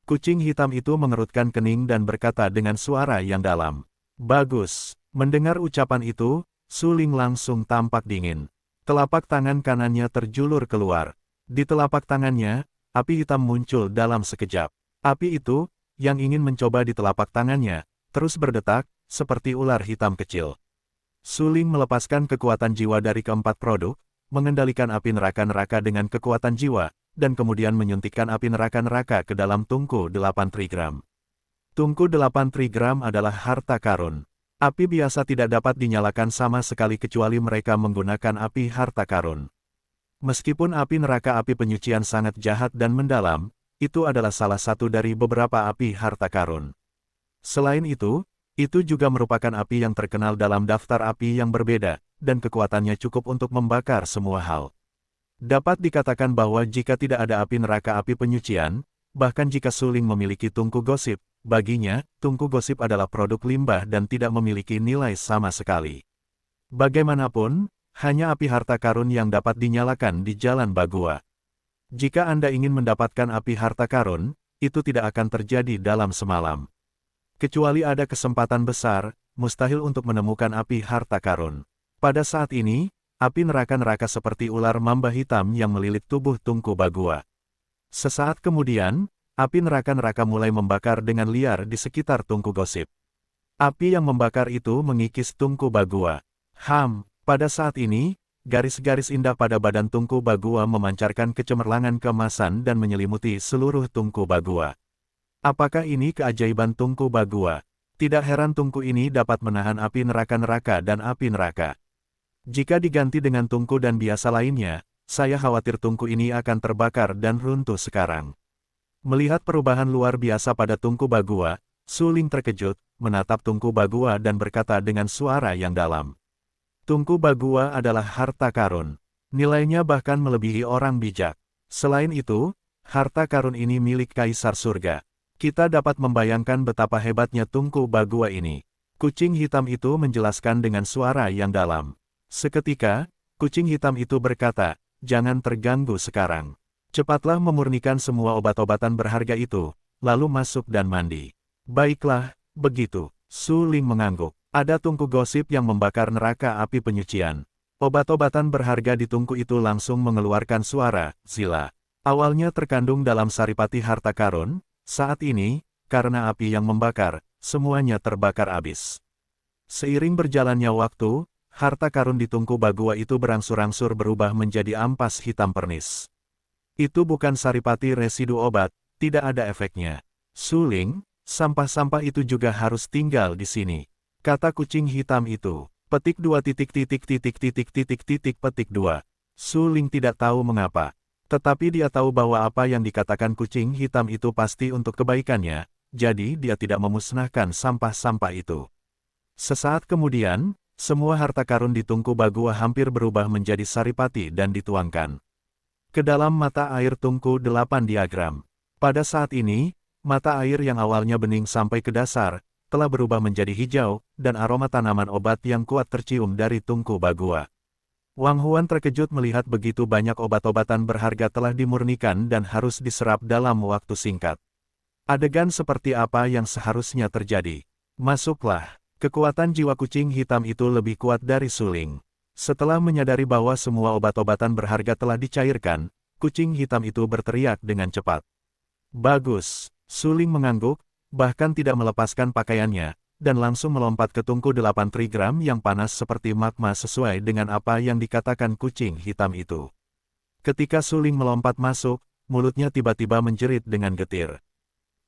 Kucing hitam itu mengerutkan kening dan berkata dengan suara yang dalam. Bagus. Mendengar ucapan itu, Suling langsung tampak dingin. Telapak tangan kanannya terjulur keluar. Di telapak tangannya, api hitam muncul dalam sekejap. Api itu, yang ingin mencoba di telapak tangannya, terus berdetak, seperti ular hitam kecil. Suling melepaskan kekuatan jiwa dari keempat produk, mengendalikan api neraka-neraka dengan kekuatan jiwa, dan kemudian menyuntikkan api neraka-neraka ke dalam tungku 8 trigram. Tungku 8 trigram adalah harta karun. Api biasa tidak dapat dinyalakan sama sekali kecuali mereka menggunakan api harta karun. Meskipun api neraka api penyucian sangat jahat dan mendalam, itu adalah salah satu dari beberapa api harta karun. Selain itu juga merupakan api yang terkenal dalam daftar api yang berbeda, dan kekuatannya cukup untuk membakar semua hal. Dapat dikatakan bahwa jika tidak ada api neraka api penyucian, bahkan jika Suling memiliki tungku gosip, baginya, tungku gosip adalah produk limbah dan tidak memiliki nilai sama sekali. Bagaimanapun, hanya api harta karun yang dapat dinyalakan di Jalan Bagua. Jika Anda ingin mendapatkan api harta karun, itu tidak akan terjadi dalam semalam. Kecuali ada kesempatan besar, mustahil untuk menemukan api harta karun. Pada saat ini, api neraka-neraka seperti ular mamba hitam yang melilit tubuh tungku Bagua. Sesaat kemudian, api neraka-neraka mulai membakar dengan liar di sekitar tungku gosip. Api yang membakar itu mengikis tungku Bagua. Pada saat ini, garis-garis indah pada badan tungku Bagua memancarkan kecemerlangan keemasan dan menyelimuti seluruh tungku Bagua. Apakah ini keajaiban tungku Bagua? Tidak heran tungku ini dapat menahan api neraka-neraka dan api neraka. Jika diganti dengan tungku dan biasa lainnya, saya khawatir tungku ini akan terbakar dan runtuh sekarang. Melihat perubahan luar biasa pada tungku Bagua, Suling terkejut, menatap tungku Bagua dan berkata dengan suara yang dalam. Tungku Bagua adalah harta karun. Nilainya bahkan melebihi orang bijak. Selain itu, harta karun ini milik Kaisar Surga. Kita dapat membayangkan betapa hebatnya tungku Bagua ini. Kucing hitam itu menjelaskan dengan suara yang dalam. Seketika, kucing hitam itu berkata, jangan terganggu sekarang. Cepatlah memurnikan semua obat-obatan berharga itu, lalu masuk dan mandi. Baiklah, begitu. Suling mengangguk. Ada tungku gosip yang membakar neraka api penyucian. Obat-obatan berharga di tungku itu langsung mengeluarkan suara, zila. Awalnya terkandung dalam saripati harta karun, saat ini, karena api yang membakar, semuanya terbakar habis. Seiring berjalannya waktu, harta karun di tungku Bagua itu berangsur-angsur berubah menjadi ampas hitam pernis. Itu bukan saripati residu obat, tidak ada efeknya. Suling, sampah-sampah itu juga harus tinggal di sini. Kata kucing hitam itu. Petik 2 petik 2. Suling tidak tahu mengapa. Tetapi dia tahu bahwa apa yang dikatakan kucing hitam itu pasti untuk kebaikannya, jadi dia tidak memusnahkan sampah-sampah itu. Sesaat kemudian, semua harta karun di tungku Bagua hampir berubah menjadi saripati dan dituangkan ke dalam mata air tungku 8 diagram. Pada saat ini, mata air yang awalnya bening sampai ke dasar, telah berubah menjadi hijau, dan aroma tanaman obat yang kuat tercium dari tungku Bagua. Wang Huan terkejut melihat begitu banyak obat-obatan berharga telah dimurnikan dan harus diserap dalam waktu singkat. Adegan seperti apa yang seharusnya terjadi? Masuklah. Kekuatan jiwa kucing hitam itu lebih kuat dari Suling. Setelah menyadari bahwa semua obat-obatan berharga telah dicairkan, kucing hitam itu berteriak dengan cepat. Bagus, Suling mengangguk, bahkan tidak melepaskan pakaiannya, dan langsung melompat ke tungku 8 trigram yang panas seperti magma sesuai dengan apa yang dikatakan kucing hitam itu. Ketika Suling melompat masuk, mulutnya tiba-tiba menjerit dengan getir.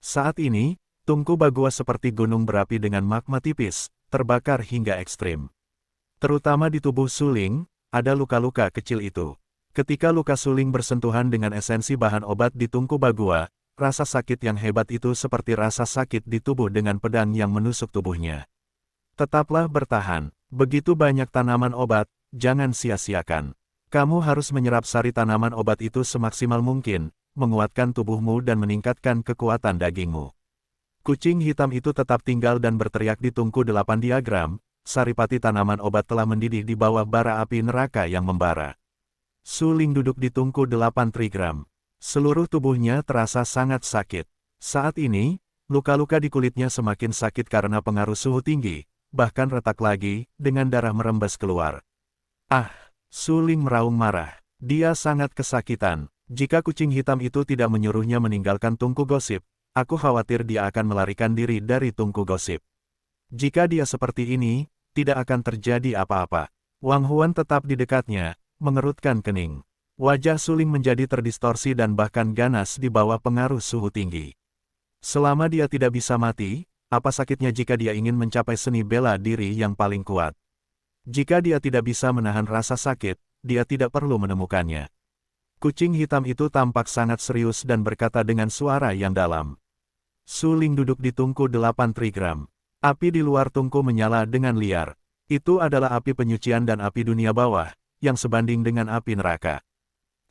Saat ini, tungku Bagua seperti gunung berapi dengan magma tipis, terbakar hingga ekstrim. Terutama di tubuh Suling, ada luka-luka kecil itu. Ketika luka Suling bersentuhan dengan esensi bahan obat di tungku Bagua, rasa sakit yang hebat itu seperti rasa sakit di tubuh dengan pedang yang menusuk tubuhnya. Tetaplah bertahan, begitu banyak tanaman obat, jangan sia-siakan. Kamu harus menyerap sari tanaman obat itu semaksimal mungkin, menguatkan tubuhmu dan meningkatkan kekuatan dagingmu. Kucing hitam itu tetap tinggal dan berteriak di tungku 8 diagram, saripati tanaman obat telah mendidih di bawah bara api neraka yang membara. Suling duduk di tungku 8 trigram. Seluruh tubuhnya terasa sangat sakit. Saat ini, luka-luka di kulitnya semakin sakit karena pengaruh suhu tinggi, bahkan retak lagi, dengan darah merembes keluar. Ah, Suling meraung marah. Dia sangat kesakitan. Jika kucing hitam itu tidak menyuruhnya meninggalkan tungku gosip, aku khawatir dia akan melarikan diri dari tungku gosip. Jika dia seperti ini, tidak akan terjadi apa-apa. Wang Huan tetap di dekatnya, mengerutkan kening. Wajah Suling menjadi terdistorsi dan bahkan ganas di bawah pengaruh suhu tinggi. Selama dia tidak bisa mati, apa sakitnya jika dia ingin mencapai seni bela diri yang paling kuat? Jika dia tidak bisa menahan rasa sakit, dia tidak perlu menemukannya. Kucing hitam itu tampak sangat serius dan berkata dengan suara yang dalam. Suling duduk di tungku 8 trigram. Api di luar tungku menyala dengan liar. Itu adalah api penyucian dan api dunia bawah, yang sebanding dengan api neraka.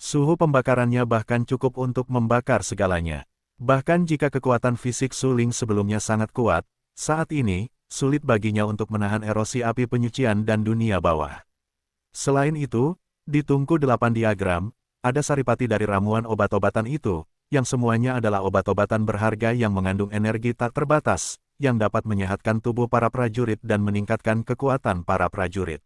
Suhu pembakarannya bahkan cukup untuk membakar segalanya. Bahkan jika kekuatan fisik Suling sebelumnya sangat kuat, saat ini, sulit baginya untuk menahan erosi api penyucian dan dunia bawah. Selain itu, di tungku 8 diagram, ada saripati dari ramuan obat-obatan itu, yang semuanya adalah obat-obatan berharga yang mengandung energi tak terbatas, yang dapat menyehatkan tubuh para prajurit dan meningkatkan kekuatan para prajurit.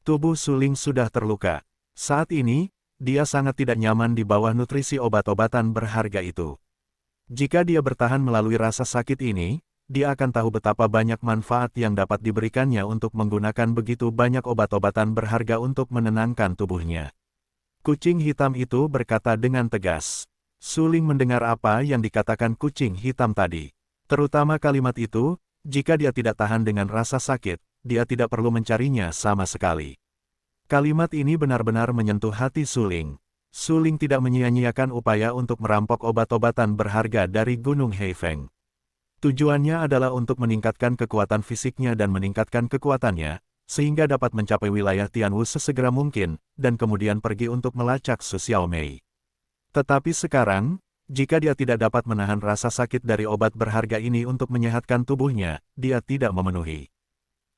Tubuh Suling sudah terluka. Saat ini, dia sangat tidak nyaman di bawah nutrisi obat-obatan berharga itu. Jika dia bertahan melalui rasa sakit ini, dia akan tahu betapa banyak manfaat yang dapat diberikannya untuk menggunakan begitu banyak obat-obatan berharga untuk menenangkan tubuhnya. Kucing hitam itu berkata dengan tegas. Suling mendengar apa yang dikatakan kucing hitam tadi. Terutama kalimat itu, jika dia tidak tahan dengan rasa sakit, dia tidak perlu mencarinya sama sekali. Kalimat ini benar-benar menyentuh hati Suling. Suling tidak menyia-nyiakan upaya untuk merampok obat-obatan berharga dari Gunung Heifeng. Tujuannya adalah untuk meningkatkan kekuatan fisiknya dan meningkatkan kekuatannya, sehingga dapat mencapai wilayah Tianwu sesegera mungkin, dan kemudian pergi untuk melacak Su Xiaomei. Tetapi sekarang, jika dia tidak dapat menahan rasa sakit dari obat berharga ini untuk menyehatkan tubuhnya, dia tidak memenuhi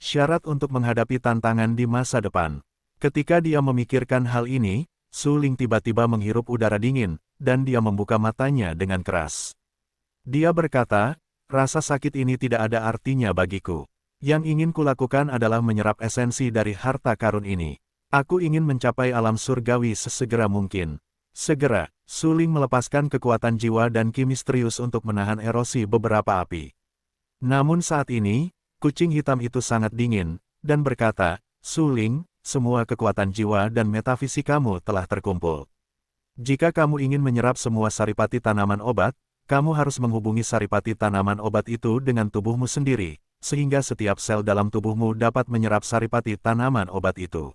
syarat untuk menghadapi tantangan di masa depan. Ketika dia memikirkan hal ini, Suling tiba-tiba menghirup udara dingin, dan dia membuka matanya dengan keras. Dia berkata, rasa sakit ini tidak ada artinya bagiku. Yang ingin kulakukan adalah menyerap esensi dari harta karun ini. Aku ingin mencapai alam surgawi sesegera mungkin. Segera, Suling melepaskan kekuatan jiwa dan ki misterius untuk menahan erosi beberapa api. Namun saat ini, kucing hitam itu sangat dingin, dan berkata, Suling, semua kekuatan jiwa dan metafisikamu telah terkumpul. Jika kamu ingin menyerap semua saripati tanaman obat, kamu harus menghubungi saripati tanaman obat itu dengan tubuhmu sendiri, sehingga setiap sel dalam tubuhmu dapat menyerap saripati tanaman obat itu.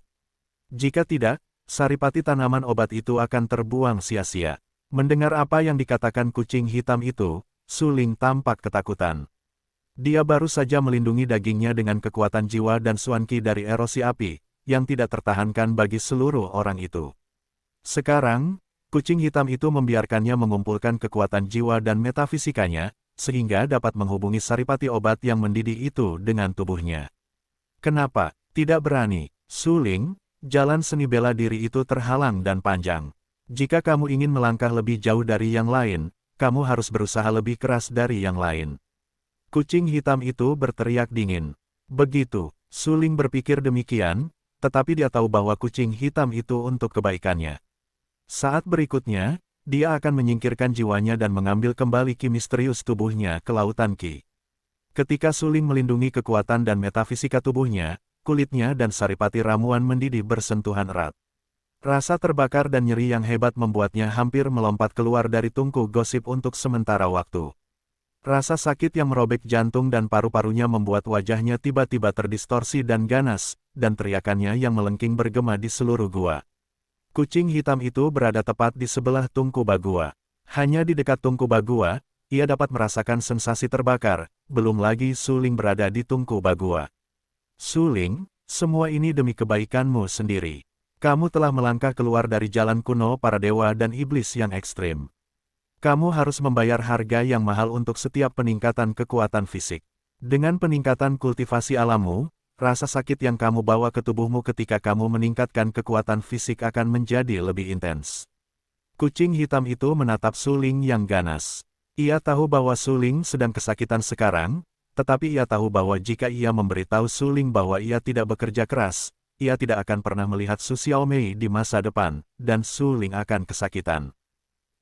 Jika tidak, saripati tanaman obat itu akan terbuang sia-sia. Mendengar apa yang dikatakan kucing hitam itu, Suling tampak ketakutan. Dia baru saja melindungi dagingnya dengan kekuatan jiwa dan suanki dari erosi api, yang tidak tertahankan bagi seluruh orang itu. Sekarang, kucing hitam itu membiarkannya mengumpulkan kekuatan jiwa dan metafisikanya, sehingga dapat menghubungi saripati obat yang mendidih itu dengan tubuhnya. Kenapa tidak berani? Suling, jalan seni bela diri itu terhalang dan panjang. Jika kamu ingin melangkah lebih jauh dari yang lain, kamu harus berusaha lebih keras dari yang lain. Kucing hitam itu berteriak dingin. Begitu, Suling berpikir demikian, tetapi dia tahu bahwa kucing hitam itu untuk kebaikannya. Saat berikutnya, dia akan menyingkirkan jiwanya dan mengambil kembali ki misterius tubuhnya ke lautan ki. Ketika Suling melindungi kekuatan dan metafisika tubuhnya, kulitnya dan saripati ramuan mendidih bersentuhan erat. Rasa terbakar dan nyeri yang hebat membuatnya hampir melompat keluar dari tungku gosip untuk sementara waktu. Rasa sakit yang merobek jantung dan paru-parunya membuat wajahnya tiba-tiba terdistorsi dan ganas, dan teriakannya yang melengking bergema di seluruh gua. Kucing hitam itu berada tepat di sebelah tungku Bagua. Hanya di dekat tungku Bagua, ia dapat merasakan sensasi terbakar, belum lagi Suling berada di tungku Bagua. Suling, semua ini demi kebaikanmu sendiri. Kamu telah melangkah keluar dari jalan kuno para dewa dan iblis yang ekstrim. Kamu harus membayar harga yang mahal untuk setiap peningkatan kekuatan fisik. Dengan peningkatan kultivasi alammu, rasa sakit yang kamu bawa ke tubuhmu ketika kamu meningkatkan kekuatan fisik akan menjadi lebih intens. Kucing hitam itu menatap Suling yang ganas. Ia tahu bahwa Suling sedang kesakitan sekarang, tetapi ia tahu bahwa jika ia memberitahu Suling bahwa ia tidak bekerja keras, ia tidak akan pernah melihat Su Xiaomei di masa depan, dan Suling akan kesakitan.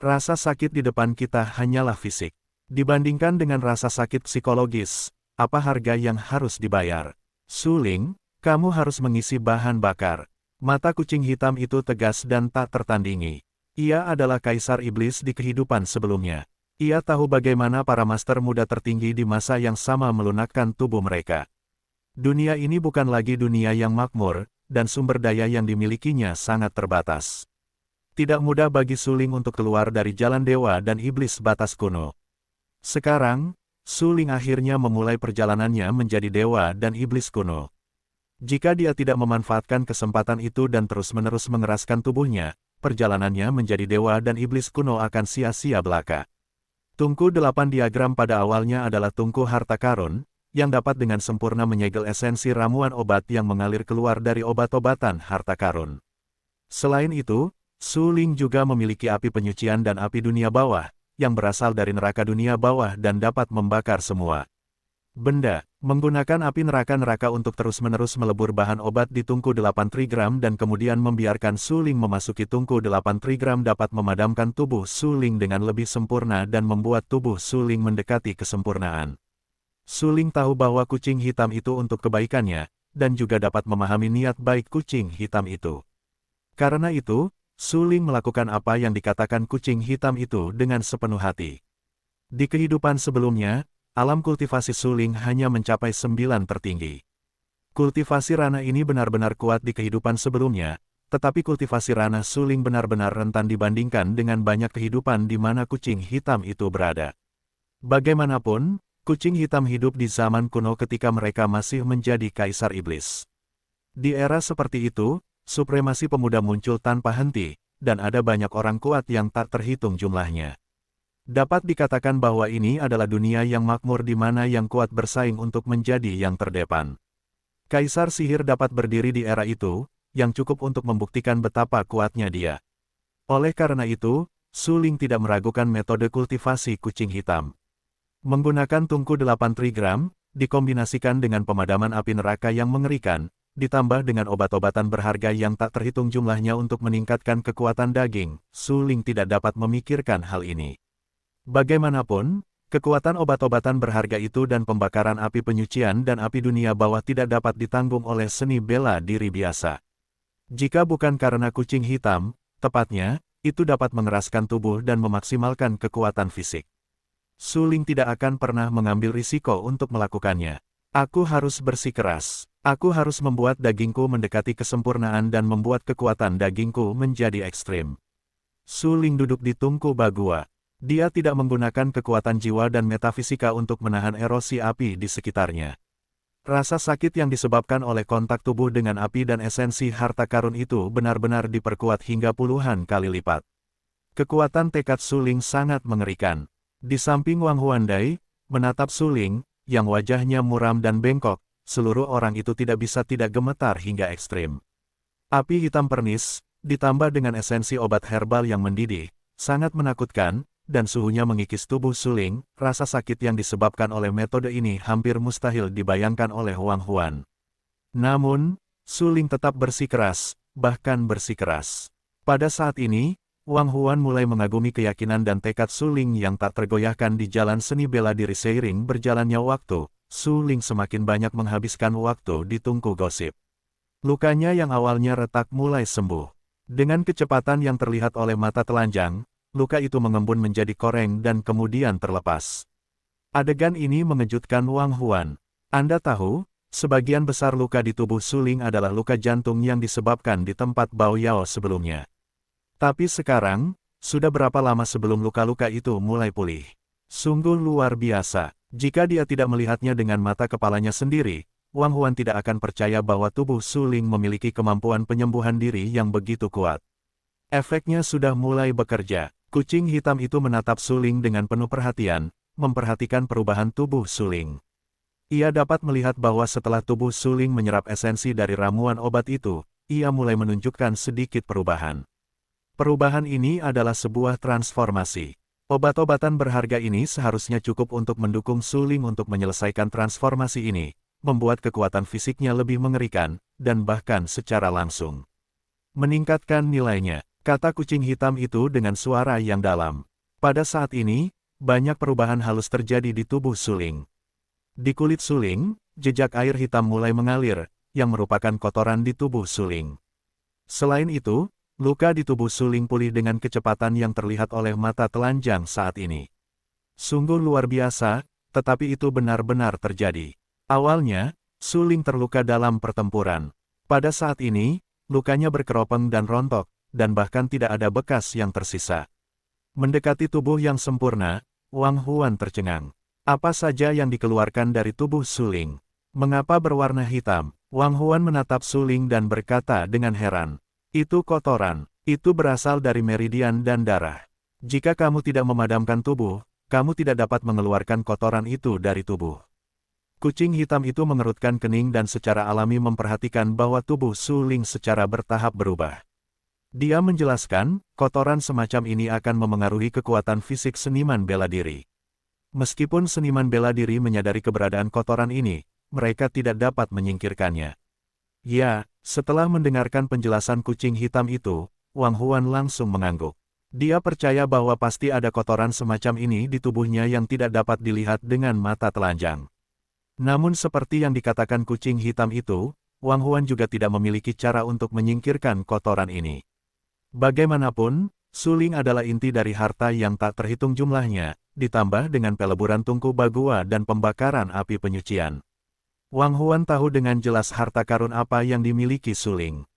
Rasa sakit di depan kita hanyalah fisik. Dibandingkan dengan rasa sakit psikologis, apa harga yang harus dibayar? Suling, kamu harus mengisi bahan bakar. Mata kucing hitam itu tegas dan tak tertandingi. Ia adalah kaisar iblis di kehidupan sebelumnya. Ia tahu bagaimana para master muda tertinggi di masa yang sama melunakkan tubuh mereka. Dunia ini bukan lagi dunia yang makmur, dan sumber daya yang dimilikinya sangat terbatas. Tidak mudah bagi Suling untuk keluar dari jalan dewa dan iblis batas kuno. Sekarang, Suling akhirnya memulai perjalanannya menjadi dewa dan iblis kuno. Jika dia tidak memanfaatkan kesempatan itu dan terus-menerus mengeraskan tubuhnya, perjalanannya menjadi dewa dan iblis kuno akan sia-sia belaka. Tungku 8 diagram pada awalnya adalah tungku harta karun, yang dapat dengan sempurna menyegel esensi ramuan obat yang mengalir keluar dari obat-obatan harta karun. Selain itu, Suling juga memiliki api penyucian dan api dunia bawah, yang berasal dari neraka dunia bawah dan dapat membakar semua benda, menggunakan api neraka-neraka untuk terus-menerus melebur bahan obat di tungku 8 trigram dan kemudian membiarkan Suling memasuki tungku 8 trigram dapat memadamkan tubuh Suling dengan lebih sempurna dan membuat tubuh Suling mendekati kesempurnaan. Suling tahu bahwa kucing hitam itu untuk kebaikannya, dan juga dapat memahami niat baik kucing hitam itu. Karena itu, Suling melakukan apa yang dikatakan kucing hitam itu dengan sepenuh hati. Di kehidupan sebelumnya, alam kultivasi Suling hanya mencapai 9 tertinggi. Kultivasi ranah ini benar-benar kuat di kehidupan sebelumnya, tetapi kultivasi ranah Suling benar-benar rentan dibandingkan dengan banyak kehidupan di mana kucing hitam itu berada. Bagaimanapun, kucing hitam hidup di zaman kuno ketika mereka masih menjadi kaisar iblis. Di era seperti itu, supremasi pemuda muncul tanpa henti, dan ada banyak orang kuat yang tak terhitung jumlahnya. Dapat dikatakan bahwa ini adalah dunia yang makmur di mana yang kuat bersaing untuk menjadi yang terdepan. Kaisar sihir dapat berdiri di era itu, yang cukup untuk membuktikan betapa kuatnya dia. Oleh karena itu, Suling tidak meragukan metode kultivasi kucing hitam. Menggunakan tungku 8 trigram, dikombinasikan dengan pemadaman api neraka yang mengerikan, ditambah dengan obat-obatan berharga yang tak terhitung jumlahnya untuk meningkatkan kekuatan daging, Suling tidak dapat memikirkan hal ini. Bagaimanapun, kekuatan obat-obatan berharga itu dan pembakaran api penyucian dan api dunia bawah tidak dapat ditanggung oleh seni bela diri biasa. Jika bukan karena kucing hitam, tepatnya, itu dapat mengeraskan tubuh dan memaksimalkan kekuatan fisik. Suling tidak akan pernah mengambil risiko untuk melakukannya. Aku harus bersikeras. Aku harus membuat dagingku mendekati kesempurnaan dan membuat kekuatan dagingku menjadi ekstrim. Suling duduk di tungku Bagua. Dia tidak menggunakan kekuatan jiwa dan metafisika untuk menahan erosi api di sekitarnya. Rasa sakit yang disebabkan oleh kontak tubuh dengan api dan esensi harta karun itu benar-benar diperkuat hingga puluhan kali lipat. Kekuatan tekad Suling sangat mengerikan. Di samping Wang Huandai, menatap Suling, yang wajahnya muram dan bengkok, seluruh orang itu tidak bisa tidak gemetar hingga ekstrim. Api hitam pernis, ditambah dengan esensi obat herbal yang mendidih, sangat menakutkan, dan suhunya mengikis tubuh Suling. Rasa sakit yang disebabkan oleh metode ini hampir mustahil dibayangkan oleh Wang Huan. Namun, Suling tetap bersikeras, bahkan bersikeras. Pada saat ini, Wang Huan mulai mengagumi keyakinan dan tekad Su Ling yang tak tergoyahkan di jalan seni bela diri. Seiring berjalannya waktu, Su Ling semakin banyak menghabiskan waktu di tungku gosip. Lukanya yang awalnya retak mulai sembuh. Dengan kecepatan yang terlihat oleh mata telanjang, luka itu mengembun menjadi koreng dan kemudian terlepas. Adegan ini mengejutkan Wang Huan. Anda tahu, sebagian besar luka di tubuh Su Ling adalah luka jantung yang disebabkan di tempat Bao Yao sebelumnya. Tapi sekarang, sudah berapa lama sebelum luka-luka itu mulai pulih? Sungguh luar biasa. Jika dia tidak melihatnya dengan mata kepalanya sendiri, Wang Huan tidak akan percaya bahwa tubuh Su Ling memiliki kemampuan penyembuhan diri yang begitu kuat. Efeknya sudah mulai bekerja. Kucing hitam itu menatap Su Ling dengan penuh perhatian, memperhatikan perubahan tubuh Su Ling. Ia dapat melihat bahwa setelah tubuh Su Ling menyerap esensi dari ramuan obat itu, ia mulai menunjukkan sedikit perubahan. Perubahan ini adalah sebuah transformasi. Obat-obatan berharga ini seharusnya cukup untuk mendukung Su Ling untuk menyelesaikan transformasi ini, membuat kekuatan fisiknya lebih mengerikan, dan bahkan secara langsung meningkatkan nilainya, kata kucing hitam itu dengan suara yang dalam. Pada saat ini, banyak perubahan halus terjadi di tubuh Su Ling. Di kulit Su Ling, jejak air hitam mulai mengalir, yang merupakan kotoran di tubuh Su Ling. Selain itu, luka di tubuh Su Ling pulih dengan kecepatan yang terlihat oleh mata telanjang saat ini. Sungguh luar biasa, tetapi itu benar-benar terjadi. Awalnya, Su Ling terluka dalam pertempuran. Pada saat ini, lukanya berkeropeng dan rontok, dan bahkan tidak ada bekas yang tersisa. Mendekati tubuh yang sempurna, Wang Huan tercengang. Apa saja yang dikeluarkan dari tubuh Su Ling? Mengapa berwarna hitam? Wang Huan menatap Su Ling dan berkata dengan heran. Itu kotoran, itu berasal dari meridian dan darah. Jika kamu tidak memadamkan tubuh, kamu tidak dapat mengeluarkan kotoran itu dari tubuh. Kucing hitam itu mengerutkan kening dan secara alami memperhatikan bahwa tubuh Su Ling secara bertahap berubah. Dia menjelaskan, kotoran semacam ini akan memengaruhi kekuatan fisik seniman bela diri. Meskipun seniman bela diri menyadari keberadaan kotoran ini, mereka tidak dapat menyingkirkannya. Ya, setelah mendengarkan penjelasan kucing hitam itu, Wang Huan langsung mengangguk. Dia percaya bahwa pasti ada kotoran semacam ini di tubuhnya yang tidak dapat dilihat dengan mata telanjang. Namun seperti yang dikatakan kucing hitam itu, Wang Huan juga tidak memiliki cara untuk menyingkirkan kotoran ini. Bagaimanapun, Su Ling adalah inti dari harta yang tak terhitung jumlahnya, ditambah dengan peleburan tungku bagua dan pembakaran api penyucian. Wang Huan tahu dengan jelas harta karun apa yang dimiliki Su Ling.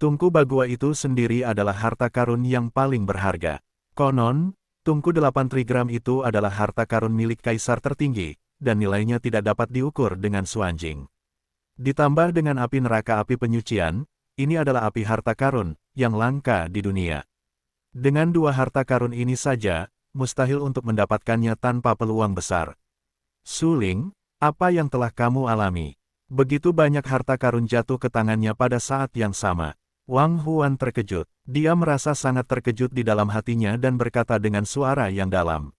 Tungku bagua itu sendiri adalah harta karun yang paling berharga. Konon, tungku 8 trigram itu adalah harta karun milik kaisar tertinggi, dan nilainya tidak dapat diukur dengan suanjing. Ditambah dengan api neraka api penyucian, ini adalah api harta karun, yang langka di dunia. Dengan dua harta karun ini saja, mustahil untuk mendapatkannya tanpa peluang besar. Su Ling, apa yang telah kamu alami? Begitu banyak harta karun jatuh ke tangannya pada saat yang sama. Wang Huan terkejut. Dia merasa sangat terkejut di dalam hatinya dan berkata dengan suara yang dalam.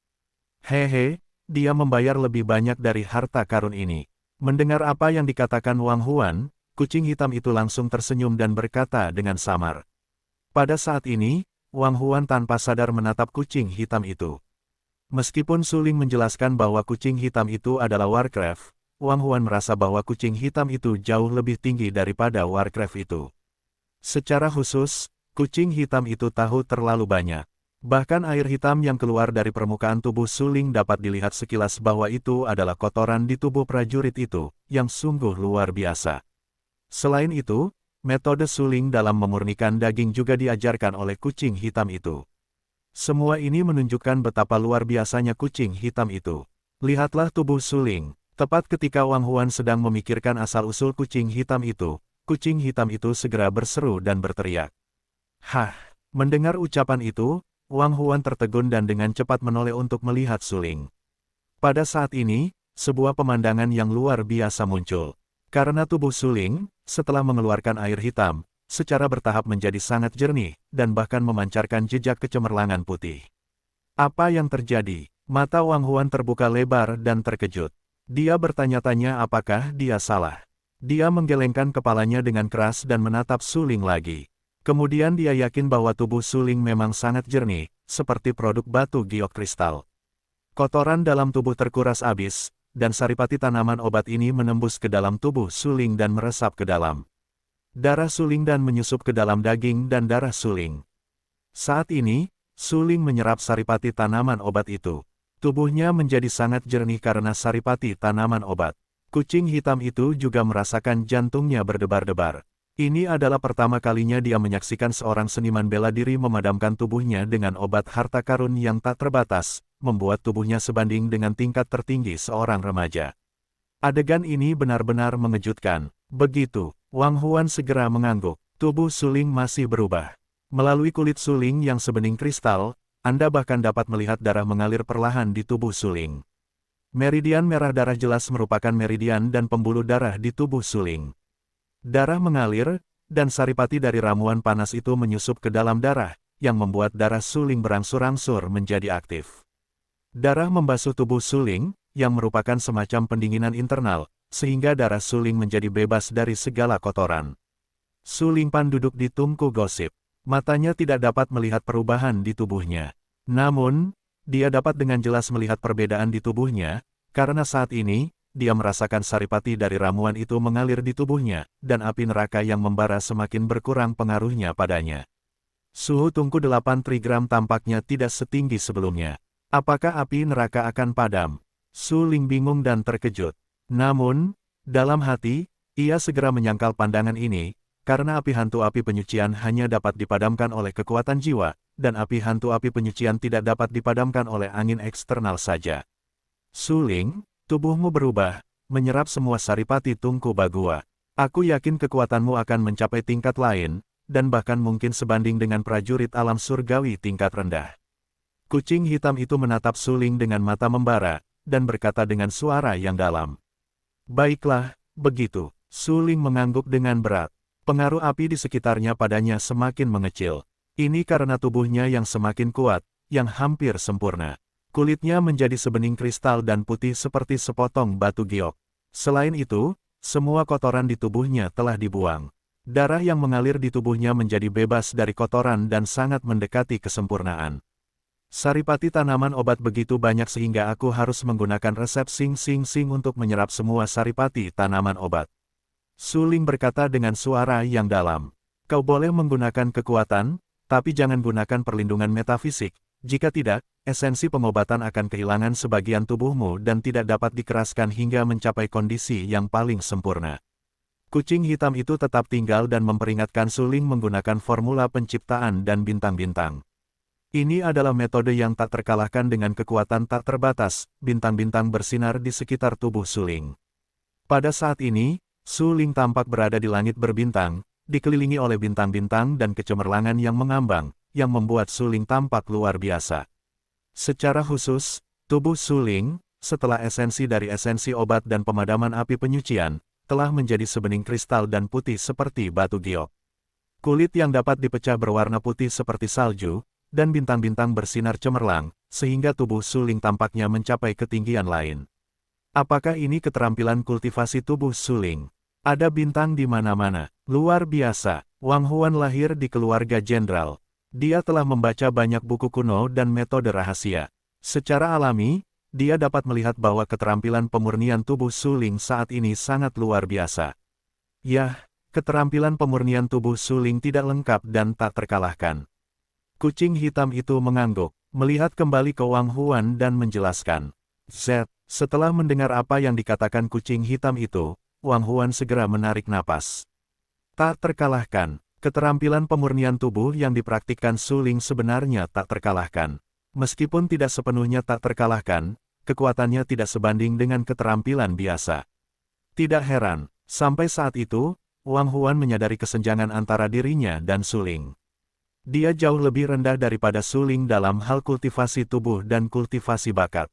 Hehe, dia membayar lebih banyak dari harta karun ini. Mendengar apa yang dikatakan Wang Huan, kucing hitam itu langsung tersenyum dan berkata dengan samar. Pada saat ini, Wang Huan tanpa sadar menatap kucing hitam itu. Meskipun Su Ling menjelaskan bahwa kucing hitam itu adalah Warcraft, Wang Huan merasa bahwa kucing hitam itu jauh lebih tinggi daripada Warcraft itu. Secara khusus, kucing hitam itu tahu terlalu banyak. Bahkan air hitam yang keluar dari permukaan tubuh Su Ling dapat dilihat sekilas bahwa itu adalah kotoran di tubuh prajurit itu, yang sungguh luar biasa. Selain itu, metode Su Ling dalam memurnikan daging juga diajarkan oleh kucing hitam itu. Semua ini menunjukkan betapa luar biasanya kucing hitam itu. Lihatlah tubuh Su Ling. Tepat ketika Wang Huan sedang memikirkan asal-usul kucing hitam itu segera berseru dan berteriak. Hah! Mendengar ucapan itu, Wang Huan tertegun dan dengan cepat menoleh untuk melihat Su Ling. Pada saat ini, sebuah pemandangan yang luar biasa muncul. Karena tubuh Su Ling, setelah mengeluarkan air hitam, secara bertahap menjadi sangat jernih, dan bahkan memancarkan jejak kecemerlangan putih. Apa yang terjadi? Mata Wang Huan terbuka lebar dan terkejut. Dia bertanya-tanya apakah dia salah. Dia menggelengkan kepalanya dengan keras dan menatap Su Ling lagi. Kemudian dia yakin bahwa tubuh Suling memang sangat jernih, seperti produk batu giok kristal. Kotoran dalam tubuh terkuras habis, dan saripati tanaman obat ini menembus ke dalam tubuh Suling dan meresap ke dalam darah Suling dan menyusup ke dalam daging dan darah Suling. Saat ini, Suling menyerap saripati tanaman obat itu. Tubuhnya menjadi sangat jernih karena saripati tanaman obat. Kucing hitam itu juga merasakan jantungnya berdebar-debar. Ini adalah pertama kalinya dia menyaksikan seorang seniman bela diri memadamkan tubuhnya dengan obat harta karun yang tak terbatas, membuat tubuhnya sebanding dengan tingkat tertinggi seorang remaja. Adegan ini benar-benar mengejutkan. Begitu, Wang Huan segera mengangguk. Tubuh Suling masih berubah. Melalui kulit Suling yang sebening kristal, Anda bahkan dapat melihat darah mengalir perlahan di tubuh Suling. Meridian merah darah jelas merupakan meridian dan pembuluh darah di tubuh Suling. Darah mengalir, dan saripati dari ramuan panas itu menyusup ke dalam darah, yang membuat darah Suling berangsur-angsur menjadi aktif. Darah membasuh tubuh Suling, yang merupakan semacam pendinginan internal, sehingga darah Suling menjadi bebas dari segala kotoran. Suling Pan duduk di tungku gosip. Matanya tidak dapat melihat perubahan di tubuhnya. Namun, dia dapat dengan jelas melihat perbedaan di tubuhnya, karena saat ini, dia merasakan saripati dari ramuan itu mengalir di tubuhnya, dan api neraka yang membara semakin berkurang pengaruhnya padanya. Suhu tungku 8 trigram tampaknya tidak setinggi sebelumnya. Apakah api neraka akan padam? Suling bingung dan terkejut. Namun, dalam hati, ia segera menyangkal pandangan ini, karena api hantu api penyucian hanya dapat dipadamkan oleh kekuatan jiwa, dan api hantu api penyucian tidak dapat dipadamkan oleh angin eksternal saja. Suling, tubuhmu berubah, menyerap semua saripati tungku bagua. Aku yakin kekuatanmu akan mencapai tingkat lain, dan bahkan mungkin sebanding dengan prajurit alam surgawi tingkat rendah. Kucing hitam itu menatap Suling dengan mata membara, dan berkata dengan suara yang dalam. Baiklah, begitu. Suling mengangguk dengan berat. Pengaruh api di sekitarnya padanya semakin mengecil. Ini karena tubuhnya yang semakin kuat, yang hampir sempurna. Kulitnya menjadi sebening kristal dan putih seperti sepotong batu giok. Selain itu, semua kotoran di tubuhnya telah dibuang. Darah yang mengalir di tubuhnya menjadi bebas dari kotoran dan sangat mendekati kesempurnaan. Saripati tanaman obat begitu banyak sehingga aku harus menggunakan resep sing-sing-sing untuk menyerap semua saripati tanaman obat. Suling berkata dengan suara yang dalam. Kau boleh menggunakan kekuatan, tapi jangan gunakan perlindungan metafisik. Jika tidak, esensi pengobatan akan kehilangan sebagian tubuhmu dan tidak dapat dikeraskan hingga mencapai kondisi yang paling sempurna. Kucing hitam itu tetap tinggal dan memperingatkan Suling menggunakan formula penciptaan dan bintang-bintang. Ini adalah metode yang tak terkalahkan dengan kekuatan tak terbatas, bintang-bintang bersinar di sekitar tubuh Suling. Pada saat ini, Suling tampak berada di langit berbintang, dikelilingi oleh bintang-bintang dan kecemerlangan yang mengambang, yang membuat Suling tampak luar biasa. Secara khusus, tubuh Suling, setelah esensi dari esensi obat dan pemadaman api penyucian, telah menjadi sebening kristal dan putih seperti batu giok. Kulit yang dapat dipecah berwarna putih seperti salju, dan bintang-bintang bersinar cemerlang, sehingga tubuh Suling tampaknya mencapai ketinggian lain. Apakah ini keterampilan kultivasi tubuh Suling? Ada bintang di mana-mana. Luar biasa. Wang Huan lahir di keluarga jenderal. Dia telah membaca banyak buku kuno dan metode rahasia. Secara alami, dia dapat melihat bahwa keterampilan pemurnian tubuh Suling saat ini sangat luar biasa. Yah, keterampilan pemurnian tubuh Suling tidak lengkap dan tak terkalahkan. Kucing hitam itu mengangguk, melihat kembali ke Wang Huan dan menjelaskan. Setelah mendengar apa yang dikatakan kucing hitam itu, Wang Huan segera menarik napas. Tak terkalahkan, keterampilan pemurnian tubuh yang dipraktikkan Suling sebenarnya tak terkalahkan. Meskipun tidak sepenuhnya tak terkalahkan, kekuatannya tidak sebanding dengan keterampilan biasa. Tidak heran, sampai saat itu, Wang Huan menyadari kesenjangan antara dirinya dan Suling. Dia jauh lebih rendah daripada Suling dalam hal kultivasi tubuh dan kultivasi bakat.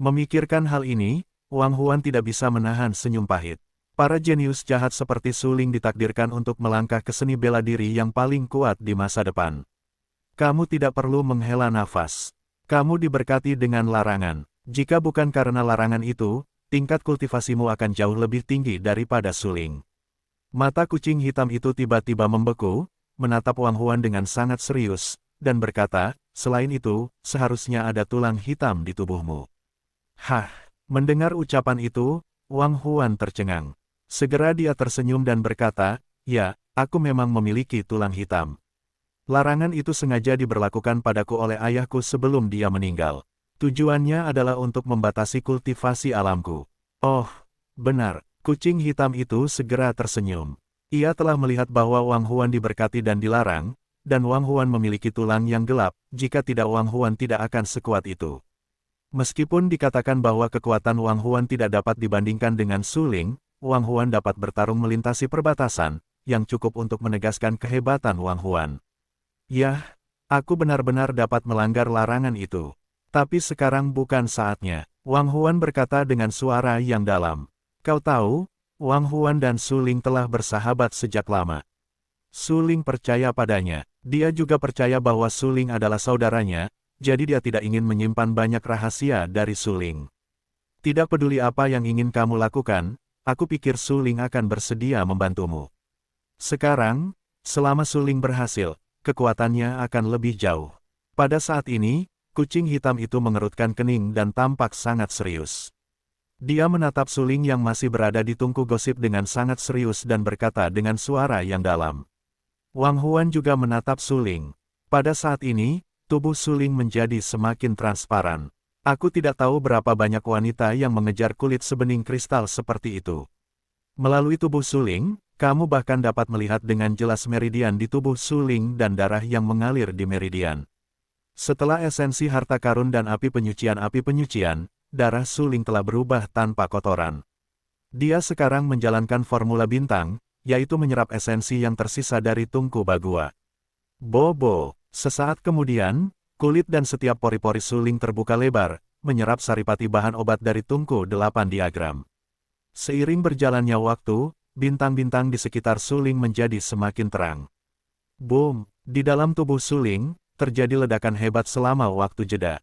Memikirkan hal ini, Wang Huan tidak bisa menahan senyum pahit. Para jenius jahat seperti Suling ditakdirkan untuk melangkah ke seni bela diri yang paling kuat di masa depan. Kamu tidak perlu menghela nafas. Kamu diberkati dengan larangan. Jika bukan karena larangan itu, tingkat kultivasimu akan jauh lebih tinggi daripada Suling. Mata kucing hitam itu tiba-tiba membeku, menatap Wang Huan dengan sangat serius, dan berkata, selain itu, seharusnya ada tulang hitam di tubuhmu. Hah, mendengar ucapan itu, Wang Huan tercengang. Segera dia tersenyum dan berkata, ya, aku memang memiliki tulang hitam. Larangan itu sengaja diberlakukan padaku oleh ayahku sebelum dia meninggal. Tujuannya adalah untuk membatasi kultivasi alamku. Oh, benar, kucing hitam itu segera tersenyum. Ia telah melihat bahwa Wang Huan diberkati dan dilarang, dan Wang Huan memiliki tulang yang gelap, jika tidak Wang Huan tidak akan sekuat itu. Meskipun dikatakan bahwa kekuatan Wang Huan tidak dapat dibandingkan dengan Su Ling, Wang Huan dapat bertarung melintasi perbatasan, yang cukup untuk menegaskan kehebatan Wang Huan. Yah, aku benar-benar dapat melanggar larangan itu. Tapi sekarang bukan saatnya, Wang Huan berkata dengan suara yang dalam. Kau tahu, Wang Huan dan Su Ling telah bersahabat sejak lama. Su Ling percaya padanya, dia juga percaya bahwa Su Ling adalah saudaranya, jadi dia tidak ingin menyimpan banyak rahasia dari Su Ling. Tidak peduli apa yang ingin kamu lakukan, aku pikir Su Ling akan bersedia membantumu. Sekarang, selama Su Ling berhasil, kekuatannya akan lebih jauh. Pada saat ini, kucing hitam itu mengerutkan kening dan tampak sangat serius. Dia menatap Su Ling yang masih berada di tungku gosip dengan sangat serius dan berkata dengan suara yang dalam. Wang Huan juga menatap Su Ling. Pada saat ini, tubuh Su Ling menjadi semakin transparan. Aku tidak tahu berapa banyak wanita yang mengejar kulit sebening kristal seperti itu. Melalui tubuh Su Ling, kamu bahkan dapat melihat dengan jelas meridian di tubuh Su Ling dan darah yang mengalir di meridian. Setelah esensi harta karun dan api penyucian, darah Su Ling telah berubah tanpa kotoran. Dia sekarang menjalankan formula bintang, yaitu menyerap esensi yang tersisa dari tungku Bagua. Bobo, sesaat kemudian, kulit dan setiap pori-pori Su Ling terbuka lebar, menyerap saripati bahan obat dari tungku 8 diagram. Seiring berjalannya waktu, bintang-bintang di sekitar Su Ling menjadi semakin terang. Boom, di dalam tubuh Su Ling, terjadi ledakan hebat selama waktu jeda.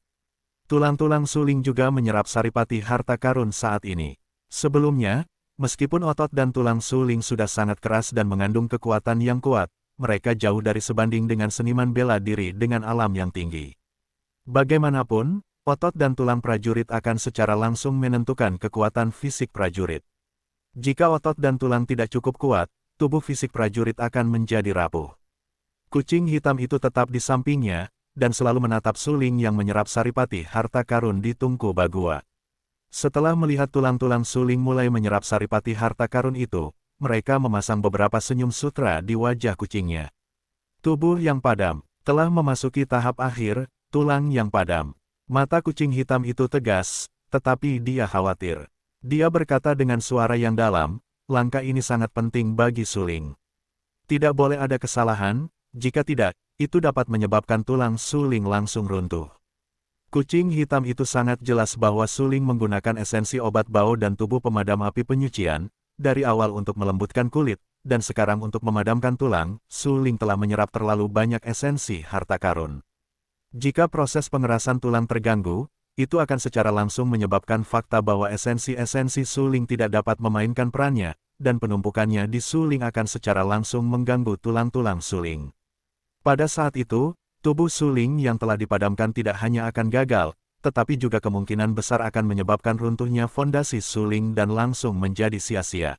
Tulang-tulang Su Ling juga menyerap saripati harta karun saat ini. Sebelumnya, meskipun otot dan tulang Su Ling sudah sangat keras dan mengandung kekuatan yang kuat, mereka jauh dari sebanding dengan seniman bela diri dengan alam yang tinggi. Bagaimanapun, otot dan tulang prajurit akan secara langsung menentukan kekuatan fisik prajurit. Jika otot dan tulang tidak cukup kuat, tubuh fisik prajurit akan menjadi rapuh. Kucing hitam itu tetap di sampingnya, dan selalu menatap Su Ling yang menyerap saripati harta karun di tungku Bagua. Setelah melihat tulang-tulang Su Ling mulai menyerap saripati harta karun itu, mereka memasang beberapa senyum sutra di wajah kucingnya. Tubuh yang padam, telah memasuki tahap akhir, tulang yang padam. Mata kucing hitam itu tegas, tetapi dia khawatir. Dia berkata dengan suara yang dalam, langkah ini sangat penting bagi Su Ling. Tidak boleh ada kesalahan, jika tidak, itu dapat menyebabkan tulang Su Ling langsung runtuh. Kucing hitam itu sangat jelas bahwa Su Ling menggunakan esensi obat bau dan tubuh pemadam api penyucian, dari awal untuk melembutkan kulit, dan sekarang untuk memadamkan tulang, Su Ling telah menyerap terlalu banyak esensi harta karun. Jika proses pengerasan tulang terganggu, itu akan secara langsung menyebabkan fakta bahwa esensi-esensi Su Ling tidak dapat memainkan perannya, dan penumpukannya di Su Ling akan secara langsung mengganggu tulang-tulang Su Ling. Pada saat itu, tubuh Su Ling yang telah dipadamkan tidak hanya akan gagal, tetapi juga kemungkinan besar akan menyebabkan runtuhnya fondasi Su Ling dan langsung menjadi sia-sia.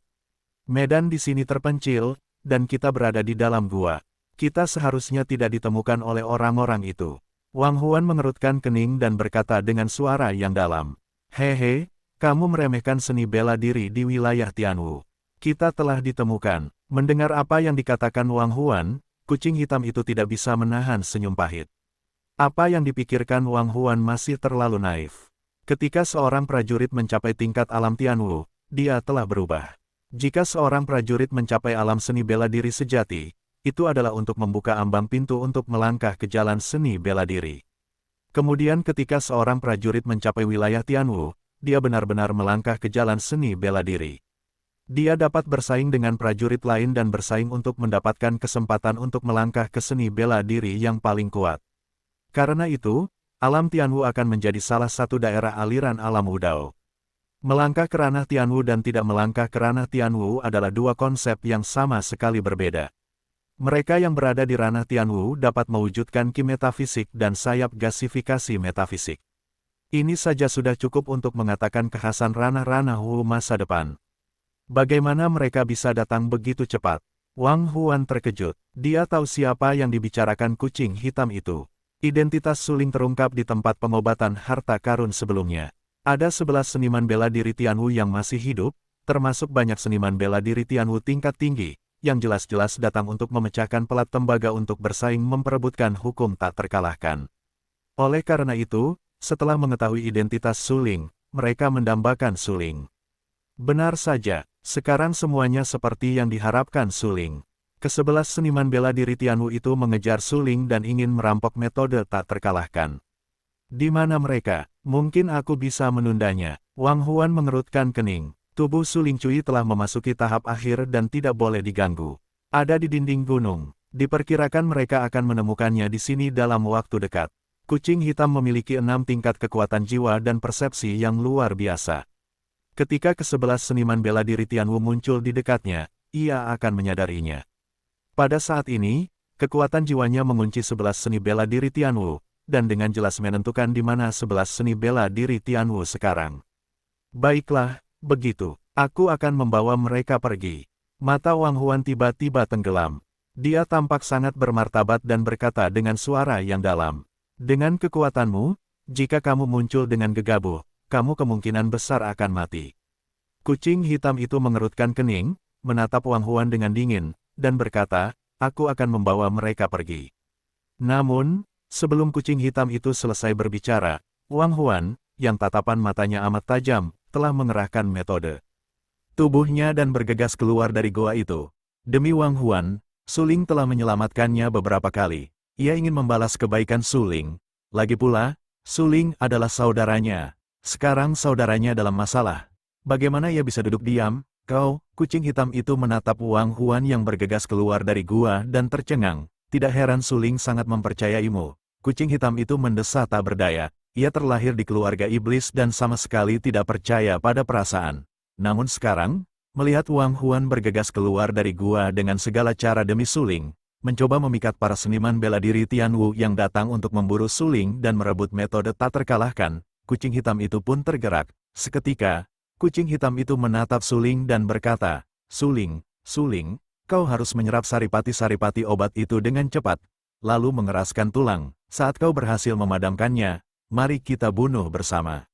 Medan di sini terpencil, dan kita berada di dalam gua. Kita seharusnya tidak ditemukan oleh orang-orang itu. Wang Huan mengerutkan kening dan berkata dengan suara yang dalam. Hehe, kamu meremehkan seni bela diri di wilayah Tianwu. Kita telah ditemukan. Mendengar apa yang dikatakan Wang Huan, kucing hitam itu tidak bisa menahan senyum pahit. Apa yang dipikirkan Wang Huan masih terlalu naif. Ketika seorang prajurit mencapai tingkat alam Tianwu, dia telah berubah. Jika seorang prajurit mencapai alam seni bela diri sejati, itu adalah untuk membuka ambang pintu untuk melangkah ke jalan seni bela diri. Kemudian ketika seorang prajurit mencapai wilayah Tianwu, dia benar-benar melangkah ke jalan seni bela diri. Dia dapat bersaing dengan prajurit lain dan bersaing untuk mendapatkan kesempatan untuk melangkah ke seni bela diri yang paling kuat. Karena itu, alam Tianwu akan menjadi salah satu daerah aliran alam Wudao. Melangkah ke ranah Tianwu dan tidak melangkah ke ranah Tianwu adalah dua konsep yang sama sekali berbeda. Mereka yang berada di ranah Tianwu dapat mewujudkan ki metafisik dan sayap gasifikasi metafisik. Ini saja sudah cukup untuk mengatakan kekhasan ranah-ranah Wu masa depan. Bagaimana mereka bisa datang begitu cepat? Wang Huan terkejut. Dia tahu siapa yang dibicarakan kucing hitam itu. Identitas Suling terungkap di tempat pengobatan harta karun sebelumnya. Ada 11 seniman bela diri Tianwu yang masih hidup, termasuk banyak seniman bela diri Tianwu tingkat tinggi, yang jelas-jelas datang untuk memecahkan pelat tembaga untuk bersaing memperebutkan hukum tak terkalahkan. Oleh karena itu, setelah mengetahui identitas Suling, mereka mendambakan Suling. Benar saja, sekarang semuanya seperti yang diharapkan Suling. Ke-11 seniman bela diri Tianwu itu mengejar Suling dan ingin merampok metode tak terkalahkan. Di mana mereka? Mungkin aku bisa menundanya. Wang Huan mengerutkan kening. Tubuh Suling Cui telah memasuki tahap akhir dan tidak boleh diganggu. Ada di dinding gunung. Diperkirakan mereka akan menemukannya di sini dalam waktu dekat. Kucing hitam memiliki 6 tingkat kekuatan jiwa dan persepsi yang luar biasa. Ketika ke-11 seniman bela diri Tianwu muncul di dekatnya, ia akan menyadarinya. Pada saat ini, kekuatan jiwanya mengunci 11 seni bela diri Tianwu, dan dengan jelas menentukan di mana 11 seni bela diri Tianwu sekarang. Baiklah, begitu, aku akan membawa mereka pergi. Mata Wang Huan tiba-tiba tenggelam. Dia tampak sangat bermartabat dan berkata dengan suara yang dalam. Dengan kekuatanmu, jika kamu muncul dengan gegabah, kamu kemungkinan besar akan mati. Kucing hitam itu mengerutkan kening, menatap Wang Huan dengan dingin, dan berkata, aku akan membawa mereka pergi. Namun, sebelum kucing hitam itu selesai berbicara, Wang Huan, yang tatapan matanya amat tajam, telah mengerahkan metode. Tubuhnya dan bergegas keluar dari goa itu. Demi Wang Huan, Suling telah menyelamatkannya beberapa kali. Ia ingin membalas kebaikan Suling. Lagi pula, Suling adalah saudaranya. Sekarang saudaranya dalam masalah. Bagaimana ia bisa duduk diam? Kau, kucing hitam itu menatap Wang Huan yang bergegas keluar dari gua dan tercengang. Tidak heran Suling sangat mempercayaimu. Kucing hitam itu mendesah tak berdaya. Ia terlahir di keluarga iblis dan sama sekali tidak percaya pada perasaan. Namun sekarang, melihat Wang Huan bergegas keluar dari gua dengan segala cara demi Suling, mencoba memikat para seniman bela diri Tianwu yang datang untuk memburu Suling dan merebut metode tak terkalahkan, kucing hitam itu pun tergerak. Seketika, kucing hitam itu menatap Suling dan berkata, Suling, kau harus menyerap saripati-saripati obat itu dengan cepat, lalu mengeraskan tulang. Saat kau berhasil memadamkannya, mari kita bunuh bersama.